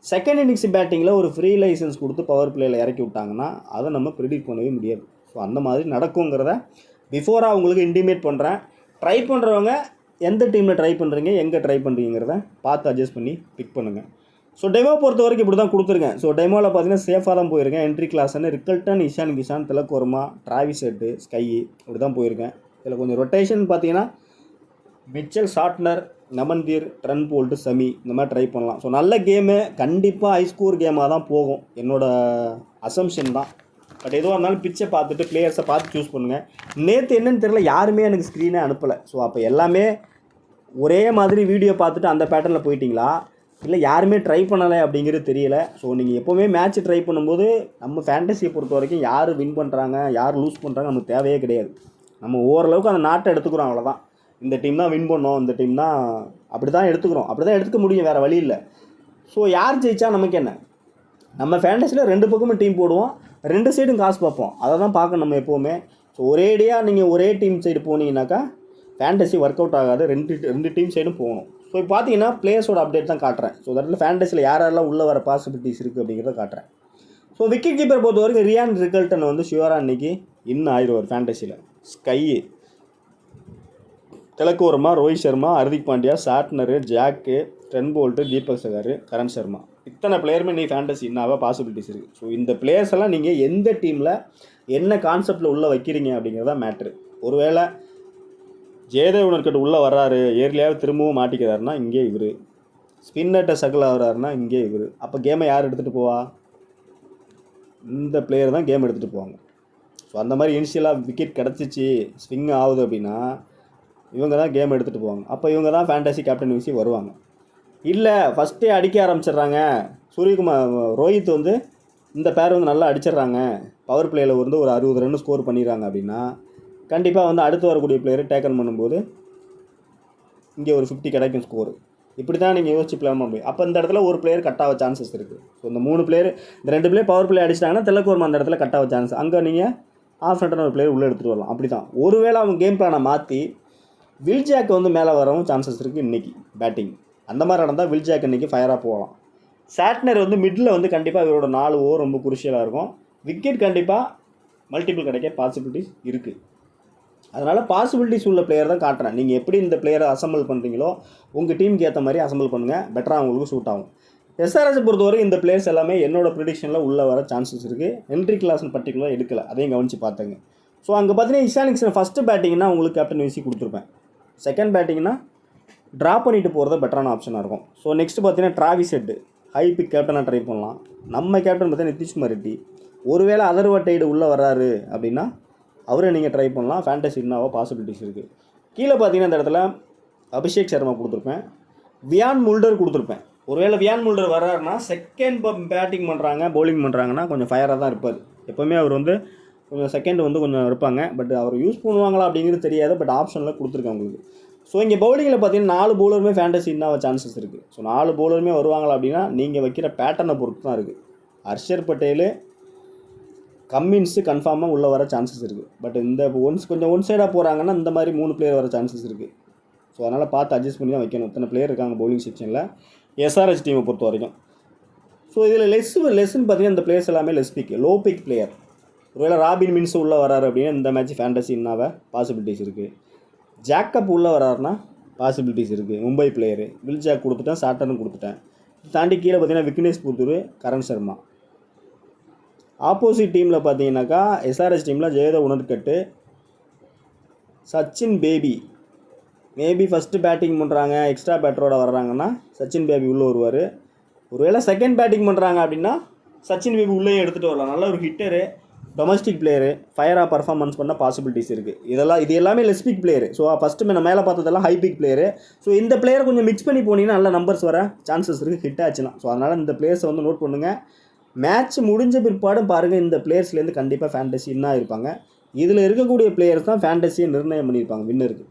A: செகண்ட் இன்னிங்ஸ் பேட்டிங்கில் ஒரு ஃப்ரீ லைசன்ஸ் கொடுத்து பவர் பிளேயில் இறக்கி விட்டாங்கன்னா அதை நம்ம ப்ரிடிக்ட் பண்ணவே முடியாது. ஸோ அந்த மாதிரி நடக்குங்கிறத பிஃபோராக உங்களுக்கு இன்டிமேட் பண்ணுறேன். ட்ரை பண்ணுறவங்க எந்த டீமில் ட்ரை பண்ணுறீங்க, எங்கே ட்ரை பண்ணுறீங்கிறத பார்த்து அட்ஜஸ்ட் பண்ணி பிக் பண்ணுங்கள். ஸோ டெமோ பொறுத்த வரைக்கும் இப்படி தான் கொடுத்துருக்கேன். ஸோ டெமோவில் பார்த்தீங்கன்னா சேஃபாக தான் போயிருக்கேன். Henry Klaasen, Rickelton, Ishan Kishan, Tilak Varma, Travis Head, SKY இப்படி தான் போயிருக்கேன். இதில் கொஞ்சம் ரொட்டேஷன் பார்த்தீங்கன்னா Mitchell Santner, Naman Dhir, Trent Boult, Shami இந்த மாதிரி ட்ரை பண்ணலாம். ஸோ நல்ல கேமு, கண்டிப்பாக ஹை ஸ்கோர் கேமாக தான் போகும். என்னோடய அசம்ஷன் தான். பட் எதுவாக இருந்தாலும் பிச்சை பார்த்துட்டு பிளேயர்ஸை பார்த்து சூஸ் பண்ணுங்கள். நேற்று என்னென்னு தெரியல, யாருமே எனக்கு ஸ்க்ரீனே அனுப்பலை. ஸோ அப்போ எல்லாமே ஒரே மாதிரி வீடியோ பார்த்துட்டு அந்த பேட்டர்னில் போயிட்டீங்களா, இல்லை யாருமே ட்ரை பண்ணலை அப்படிங்கிறது தெரியல. ஸோ நீங்கள் எப்போவுமே மேட்ச் ட்ரை பண்ணும்போது நம்ம ஃபேண்டசியை பொறுத்த வரைக்கும் யார் வின் பண்ணுறாங்க, யார் லூஸ் பண்ணுறாங்க நமக்கு தேவையே கிடையாது. நம்ம ஓரளவுக்கு அந்த நாட்டை எடுத்துக்கிறோம், அவ்வளோதான். இந்த டீம் தான் வின் பண்ணோம், இந்த டீம் தான் அப்படி தான் எடுத்துக்கிறோம், அப்படி தான் எடுத்துக்க முடியும், வேறு வழி இல்லை. ஸோ யார் ஜெயிச்சா நமக்கு என்ன? நம்ம ஃபேண்டஸியில் 2 பக்கமும் டீம் போடுவோம், 2 சைடும் காசு பார்ப்போம். அதை தான் பார்க்கணும் நம்ம எப்போவுமே. ஸோ ஒரேடியாக நீங்கள் ஒரே டீம் சைடு போனீங்கன்னாக்கா ஃபேண்டஸி ஒர்க் அவுட் ஆகாது. ரெண்டு டீம் சைடும் போகணும். ஸோ இப்போ பார்த்தீங்கன்னா பிளேயர்ஸோட அப்டேட் தான் காட்டுறேன். ஸோ அதில் ஃபேண்டஸியில் யாரெல்லாம் உள்ளே வர பாசிபிலிட்டிஸ் இருக்குது அப்படிங்கிறத காட்டுறேன். ஸோ விக்கெட் கீப்பர் பொறுத்த வரைக்கும் ரியான் ரிகல்டன் வந்து ஷியூராக அன்றைக்கி இன்னும் ஆயிடுவார் ஃபேண்டஸியில். SKY, Tilak Varma, Rohit Sharma, Hardik Pandya, Santner, Jack, Trent Boult, Deepak Chahar, Karan Sharma, இத்தனை பிளேயருமே நீ ஃபேண்டசி இன்னாவாக பாசிபிலிட்டிஸ் இருக்குது. ஸோ இந்த பிளேயர்ஸ் எல்லாம் நீங்கள் எந்த டீமில் என்ன கான்செப்டில் உள்ளே வைக்கிறீங்க அப்படிங்கிறதா மேட்ரு. ஒருவேளை ஜெயதேவ் உணர்கட்டு உள்ளே வர்றாரு, ஏர்லியாவது திரும்பவும் மாட்டிக்கிறாருன்னா இங்கே இவர், ஸ்பின்னர்கிட்ட சகல் ஆகிறாருன்னா இங்கே இவர். அப்போ கேமை யார் எடுத்துகிட்டு போவா? இந்த பிளேயர் தான் கேம் எடுத்துகிட்டு போவாங்க. ஸோ அந்த மாதிரி இனிஷியலாக விக்கெட் கிடச்சிச்சு, ஸ்விங் ஆகுது அப்படின்னா இவங்க தான் கேம் எடுத்துகிட்டு போவாங்க. அப்போ இவங்க தான் ஃபேண்டசி கேப்டன் விசி வருவாங்க. இல்லை ஃபஸ்ட்டே அடிக்க ஆரம்பிச்சிடுறாங்க, சூரியகுமார், ரோஹித் வந்து இந்த பேர் வந்து நல்லா அடிச்சிடுறாங்க, பவர் பிளேயில் வந்து ஒரு 60 ரன் ஸ்கோர் பண்ணிடுறாங்க அப்படின்னா கண்டிப்பாக வந்து அடுத்து வரக்கூடிய பிளேயரை டேக்கன் பண்ணும்போது இங்கே ஒரு 50 கிடைக்கும் ஸ்கோரு. இப்படி தான் நீங்கள் யோசிச்சு பிளான் பண்ண முடியும். அப்போ இந்த இடத்துல ஒரு பிளேயர் கட் ஆக சான்சஸ் இருக்குது. ஸோ இந்த 3 பிளேயர், இந்த 2 பிளேயர் பவர் பிளே அடிச்சிட்டாங்கன்னா திலக் வர்மா அந்த இடத்துல கட் ஆக சான்ஸ். அங்கே நீங்கள் ஆஃப் சென்டர் ஒரு பிளேயர் உள்ளே எடுத்துகிட்டு வரலாம். அப்படி தான் ஒருவேளை அவங்க கேம் பிளானை மாற்றி வில்ஜாக் வந்து மேலே வரவும் சான்சஸ் இருக்குது இன்றைக்கி பேட்டிங். அந்த மாதிரி நடந்தால் வில்ஜாக் இன்றைக்கி ஃபயராக போகலாம். சாட்னர் வந்து மிடில் வந்து கண்டிப்பாக இவரோட 4 ஓவர் ரொம்ப குருஷியலாக இருக்கும். விக்கெட் கண்டிப்பாக மல்டிபிள் கிடைக்க பாசிபிலிட்டிஸ் இருக்குது. அதனால் பாசிபிலிட்டிஸ் உள்ள பிளேயர் தான் காட்டுறேன். நீங்கள் எப்படி இந்த பிளேயரை அசம்பிள் பண்ணுறீங்களோ உங்கள் டீமுக்கு ஏற்ற மாதிரி அசம்பிள் பண்ணுங்கள், பெட்டராக அவங்களுக்கு சூட் ஆகும். எஸ்ஆர்எஸ் பொறுத்தவரை இந்த பிளேயர்ஸ் எல்லாமே என்னோட ப்ரிடிக்ஷனில் உள்ளே வர சான்சஸ் இருக்குது. ஹென்ரி கிளாஸ்னு பர்டிகுலராக எடுக்கலை, அதையும் கவனித்து பார்த்தேங்க. ஸோ அங்கே பார்த்தீங்கன்னா இஷானிக்ஸன் ஃபஸ்ட்டு பேட்டிங்னா உங்களுக்கு கேப்டன் விசி கொடுத்துருப்பேன். செகண்ட் பேட்டிங்னா ட்ராப் பண்ணிட்டு போகிறது பெட்டரான ஆப்ஷனாக இருக்கும். ஸோ நெக்ஸ்ட் பார்த்தீங்கன்னா டிராவிஸ் ஹெட் ஹை பிக் கேப்டனாக ட்ரை பண்ணலாம். நம்ம கேப்டன் பார்த்தீங்கன்னா நிதிஷ்குமார் ரெட்டி. ஒருவேளை அதர்வட்டைடு உள்ளே வர்றாரு அப்படின்னா அவரை நீங்கள் ட்ரை பண்ணலாம். ஃபேண்டசி இன்னோவா பாசிபிலிட்டிஸ் இருக்குது. கீழே பார்த்தீங்கன்னா இந்த இடத்துல அபிஷேக் சர்மா கொடுத்துருப்பேன், வியான் முல்டர் கொடுத்துருப்பேன். ஒருவேளை வியான் முல்டர் வர்றாருன்னா செகண்ட் பேட்டிங் பண்ணுறாங்க, பவுலிங் பண்ணுறாங்கன்னா கொஞ்சம் ஃபயராக தான் இருப்பார். எப்போவுமே அவர் வந்து கொஞ்சம் செகண்ட் வந்து கொஞ்சம் இருப்பாங்க. பட் அவர் யூஸ் பண்ணுவாங்களா அப்படிங்கிறது தெரியாது. பட் ஆப்ஷனில் கொடுத்துருக்கேன் உங்களுக்கு. ஸோ இங்கே பவுலிங்கில் பார்த்தீங்கன்னா 4 பவுலருமே ஃபேண்டசி இன்னோவா சான்சஸ் இருக்குது. ஸோ 4 பவுலருமே வருவாங்களா அப்படின்னா நீங்கள் வைக்கிற பேட்டர்னை பொறுத்து தான் இருக்குது. ஹர்ஷர் பட்டேல், கம்மின்ஸு கன்ஃபார்மாக உள்ளே வர சான்சஸ் இருக்குது. பட் இந்த கொஞ்சம் ஒன் சைடாக போகிறாங்கன்னா இந்த மாதிரி 3 பிளேயர் வர சான்சஸ் இருக்குது. ஸோ அதனால் பார்த்து அட்ஜஸ்ட் பண்ணி தான் வைக்கணும். இத்தனை பிளேயர் இருக்காங்க பவுலிங் செக்ஷனில் எஸ்ஆர்எஸ் டீமை பொறுத்த வரைக்கும். ஸோ இதில் லெஸ்ன்னு பார்த்தீங்கன்னா இந்த பிளேயர்ஸ் எல்லாமே less pick, low pick player. ஒருவேளை ராபின் மின்ஸ் உள்ளே வராரு அப்படின்னா இந்த மேட்ச் ஃபேண்டசி இன்னோவா பாசிபிலிட்டிஸ் இருக்குது. ஜாக்கப் உள்ளே வராருன்னா பாசிபிலிட்டிஸ் இருக்குது. மும்பை பிளேயரு வில்ஜாக் கொடுத்துட்டேன், சாட்டர்னு கொடுத்துட்டேன். தாண்டி கீழே பார்த்தீங்கன்னா விக்னேஷ் புத்தூர், கரண் சர்மா. ஆப்போசிட் டீமில் பார்த்தீங்கன்னாக்கா எஸ்ஆர்எஸ் டீமில் Jaydev Unadkat, Sachin Baby maybe first batting பண்ணுறாங்க, எக்ஸ்ட்ரா பேட்டரோட வர்றாங்கன்னா சச்சின் பேபி உள்ளே வருவார். ஒருவேளை செகண்ட் பேட்டிங் பண்ணுறாங்க அப்படின்னா சச்சின் பேபி உள்ளே எடுத்துகிட்டு வரலாம். நல்ல ஒரு ஹிட்டரு, டொமஸ்டிக் பிளேயரு, ஃபயராக பர்ஃபார்மன்ஸ் பண்ண பாசிபிலிட்டிஸ் இருக்குது. இது எல்லாமே less pick player. So first நான் மேலே பார்த்ததெல்லாம் ஹை பிக் பிளேயரு. ஸோ இந்த பிளேயரை கொஞ்சம் மிக்ஸ் பண்ணி போனீங்கன்னா நல்ல நம்பர்ஸ் வர சான்சஸ் இருக்குது, ஹிட் ஆச்சுன்னா. ஸோ அதனால் இந்த பிளேயர்ஸை வந்து நோட் பண்ணுங்கள். மேட்ச் முடிஞ்ச பிற்பாடும் பாருங்கள், இந்த பிளேயர்ஸ்லேருந்து கண்டிப்பாக ஃபேண்டசி இன்னும் இருப்பாங்க. இதில் இருக்கக்கூடிய பிளேயர்ஸ் தான் ஃபேண்டசியை நிர்ணயம் பண்ணியிருப்பாங்க வின்னருக்கு.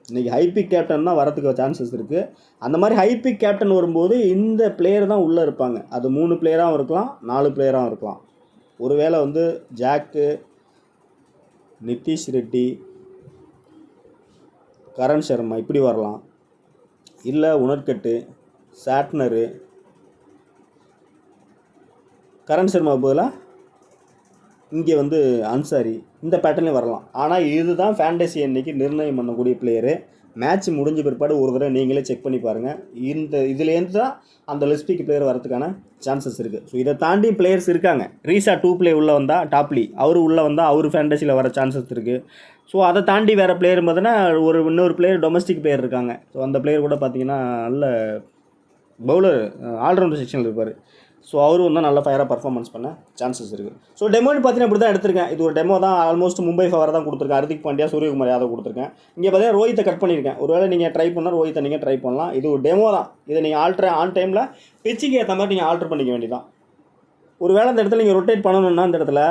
A: இன்றைக்கி ஹை பிக் கேப்டன் தான் வரதுக்கு சான்சஸ் இருக்குது. அந்த மாதிரி ஹை பிக் கேப்டன் வரும்போது இந்த பிளேயர் தான் உள்ளே இருப்பாங்க. அது 3 பிளேயராகவும் இருக்கலாம், 4 பிளேயராகவும் இருக்கலாம். ஒருவேளை வந்து ஜாக்கு, நிதிஷ் ரெட்டி, கரண் சர்மா இப்படி வரலாம். இல்லை உணர்கட்டு, சாட்னரு, கரண் சர்மா பதிலாக இங்கே வந்து அன்சாரி, இந்த பேட்டர்லேயும் வரலாம். ஆனால் இதுதான் ஃபேண்டசி அன்னைக்கு நிர்ணயம் பண்ணக்கூடிய பிளேயரு. மேட்ச் முடிஞ்ச பிற்பாடு ஒரு தடவை நீங்களே செக் பண்ணி பாருங்கள். இதுலேருந்து தான் அந்த லெஸ்பிக் பிளேயர் வரதுக்கான சான்சஸ் இருக்குது. ஸோ இதை தாண்டி பிளேயர்ஸ் இருக்காங்க. ரீசா 2 பிளே உள்ளே வந்தால், டாப்லி அவர் உள்ளே வந்தால் அவர் ஃபேண்டசியில் வர சான்சஸ் இருக்குது. ஸோ அதை தாண்டி வேறு பிளேயர் பார்த்தீங்கன்னா இன்னொரு பிளேயர் டொமஸ்டிக் பிளேயர் இருக்காங்க. ஸோ அந்த பிளேயர் கூட பார்த்தீங்கன்னா நல்ல பவுலர், ஆல்ரவுண்டர் செக்ஷனில் இருப்பார். ஸோ அவரும் வந்து நல்லா ஃபயராக பர்ஃபார்மன்ஸ் பண்ண சான்சஸ் இருக்குது. ஸோ டெமோன்னு பார்த்தீங்கன்னா இப்படி தான் எடுத்திருக்கேன். இது ஒரு டெமோ தான், ஆல்மோஸ்ட் மும்பை ஃபவர் தான் கொடுத்துருக்கேன். ஹர்திக் பாண்டியா, சூரியகுமார் யாதவ் கொடுத்துருக்கேன். இங்கே பார்த்தீங்கன்னா ரோஹித்தை கட் பண்ணியிருக்கேன். ஒருவேளை நீங்கள் ட்ரை பண்ணால் ரோஹித்தை நீங்கள் ட்ரை பண்ணலாம். இது ஒரு டெமோ தான். இதை நீங்கள் ஆன் டைமில் பிச்சுக்கு ஏற்ற மாதிரி நீங்கள் ஆல்ட்ரு பண்ணிக்க வேண்டியதான். ஒரு வேளை இந்த இடத்துல நீங்கள் ரொட்டேட் பண்ணணுன்னா இந்த இடத்துல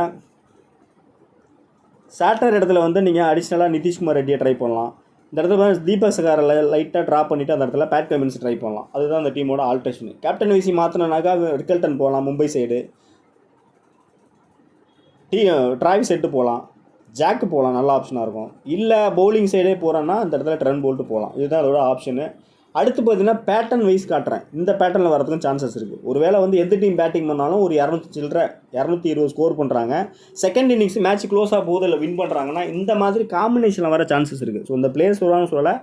A: சாட்டர் இடத்துல வந்து நீங்கள் அடிஷ்னலாக நிதிஷ்குமார் ரெட்டியை ட்ரை பண்ணலாம். இந்த இடத்துல தீபக் சகாரை லைட்டாக ட்ராப் பண்ணிவிட்டு அந்த இடத்துல பேட் கமின்ஸ் ட்ரை பண்ணலாம். அதுதான் அந்த டீமோட ஆல்ட்ரேஷன். கேப்டன் வைசி மாற்றினாக்கா ரிக்கல்டன் போகலாம் மும்பை சைடு, டிராவிஸ் ஹெட்டு போகலாம், ஜாக்கு போகலாம், நல்ல ஆப்ஷனாக இருக்கும். இல்லை பவுலிங் சைடே போகிறேன்னா அந்த இடத்துல ட்ரெண்ட் போல்ட்டு போகலாம். இதுதான் அதோட ஆப்ஷனு. அடுத்து பார்த்தீங்கன்னா பேட்டர்ன் வைஸ் காட்டுறேன். இந்த பேட்டர்னில் வரதுக்கும் சான்சஸ் இருக்குது. ஒருவேளை வந்து எந்த டீம் பேட்டிங் பண்ணாலும் ஒரு 220 ஸ்கோர் பண்ணுறாங்க, செகண்ட் இன்னிங்ஸ் மேட்ச் க்ளோஸாக போகுது இல்லை வின் பண்ணுறாங்கன்னா இந்த மாதிரி காம்பினேஷனில் வர சான்சஸ் இருக்குது. ஸோ இந்த பிளேயர்ஸ் வருவான்னு சொல்ல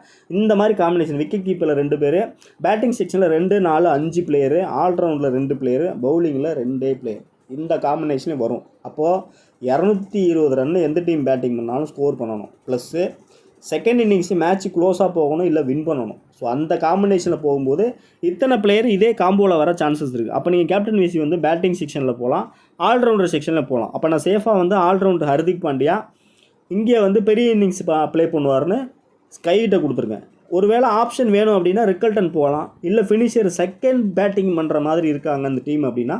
A: இந்த மாதிரி காம்பினேஷன் விக்கெட் கீப்பரில் 2 பேர், பேட்டிங் செக்ஷனில் 2, 4, 5 பிளேயரு, ஆல்ரவுண்டில் 2 பிளேயரு, பவுலிங்கில் 2 பிளேயர், இந்த காம்பினேஷனே வரும். அப்போது 220 ரன் எந்த டீம் பேட்டிங் பண்ணாலும் ஸ்கோர் பண்ணணும். ப்ளஸ்ஸு செகண்ட் இன்னிங்ஸ் மேட்ச் க்ளோஸாக போகணும் இல்லை வின் பண்ணணும். ஸோ அந்த காம்பினேஷனில் போகும்போது இத்தனை பிளேயர் இதே காம்போவில் வர சான்சஸ் இருக்குது. அப்போ நீங்கள் கேப்டன் வைசி வந்து பேட்டிங் செக்ஷனில் போகலாம், ஆல்ரவுண்டர் செக்ஷனில் போகலாம். அப்போ நான் சேஃபாக வந்து ஆல்ரவுண்டர் ஹர்திக் பாண்டியா இங்கே வந்து பெரிய இன்னிங்ஸ் ப்ளே பண்ணுவார்னு ஸ்கைகிட்ட கொடுத்துருக்கேன். ஒருவேளை ஆப்ஷன் வேணும் அப்படின்னா ரிக்கல்டன் போகலாம், இல்லை ஃபினிஷர் செகண்ட் பேட்டிங் பண்ணுற மாதிரி இருக்காங்க அந்த டீம் அப்படின்னா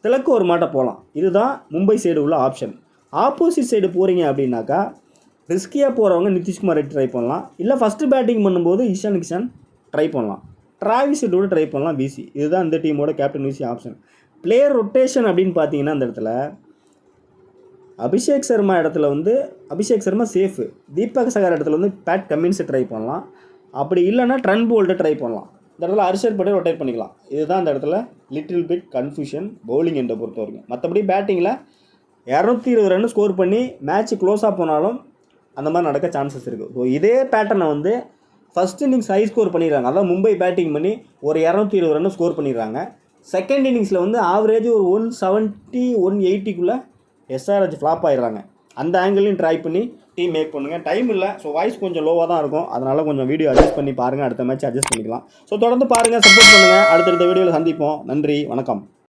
A: திலக்கு ஒரு மாட்டை போகலாம். இதுதான் மும்பை சைடு உள்ள ஆப்ஷன். ஆப்போசிட் சைடு போகிறீங்க அப்படின்னாக்கா ரிஸ்கியாக போகிறவங்க நிதிஷ்குமார் ரெட்டி ட்ரை பண்ணலாம், இல்லை ஃபஸ்ட்டு பேட்டிங் பண்ணும்போது இஷான் கிஷன் ட்ரை பண்ணலாம், டிராவிஸ் ஹெட் கூட ட்ரை பண்ணலாம் பிசி. இதுதான் இந்த டீமோட கேப்டன் வைசி ஆப்ஷன். பிளேயர் ரொட்டேஷன் அப்படின்னு பார்த்தீங்கன்னா அந்த இடத்துல அபிஷேக் சர்மா சேஃபு, தீபக் சகார் இடத்துல வந்து பேட் கமின்ஸை ட்ரை பண்ணலாம், அப்படி இல்லைன்னா ட்ரெண்ட் போல்ட்டை ட்ரை பண்ணலாம். இந்த இடத்துல ஹர்ஷர் பட்டேல் ரொட்டேட் பண்ணிக்கலாம். இதுதான் இந்த இடத்துல லிட்டில் பிட் கன்ஃபியூஷன் பவுலிங் எண்டை பொறுத்த வரைக்கும். மற்றபடி பேட்டிங்கில் 220 ரன் ஸ்கோர் பண்ணி மேட்ச் க்ளோஸாக போனாலும் அந்த மாதிரி நடக்க சான்சஸ் இருக்குது. ஸோ இதே பேட்டர்னை வந்து ஃபஸ்ட் இன்னிங்ஸ் ஹை ஸ்கோர் பண்ணிடுறாங்க, அதான் மும்பை பேட்டிங் பண்ணி ஒரு 220 ரன் ஸ்கோர் பண்ணிடுறாங்க. செகண்ட் இன்னிங்ஸில் வந்து ஆவரேஜ் ஒரு 170 180க்குள்ளே எஸ்ஆர்ஹெச் ஃப்ளாப் ஆகிடுறாங்க. அந்த ஆங்கிளையும் ட்ரை பண்ணி டீம் மேக் பண்ணுங்கள். டைம் இல்லை, ஸோ வாய்ஸ் கொஞ்சம் லோவாக தான் இருக்கும், அதனால் கொஞ்சம் வீடியோ அட்ஜஸ்ட் பண்ணி பாருங்கள். அடுத்த மேட்ச் அட்ஜஸ்ட் பண்ணிக்கலாம். ஸோ தொடர்ந்து பாருங்கள், சப்போர்ட் பண்ணுங்கள். அடுத்தடுத்த வீடியோவில் சந்திப்போம். நன்றி, வணக்கம்.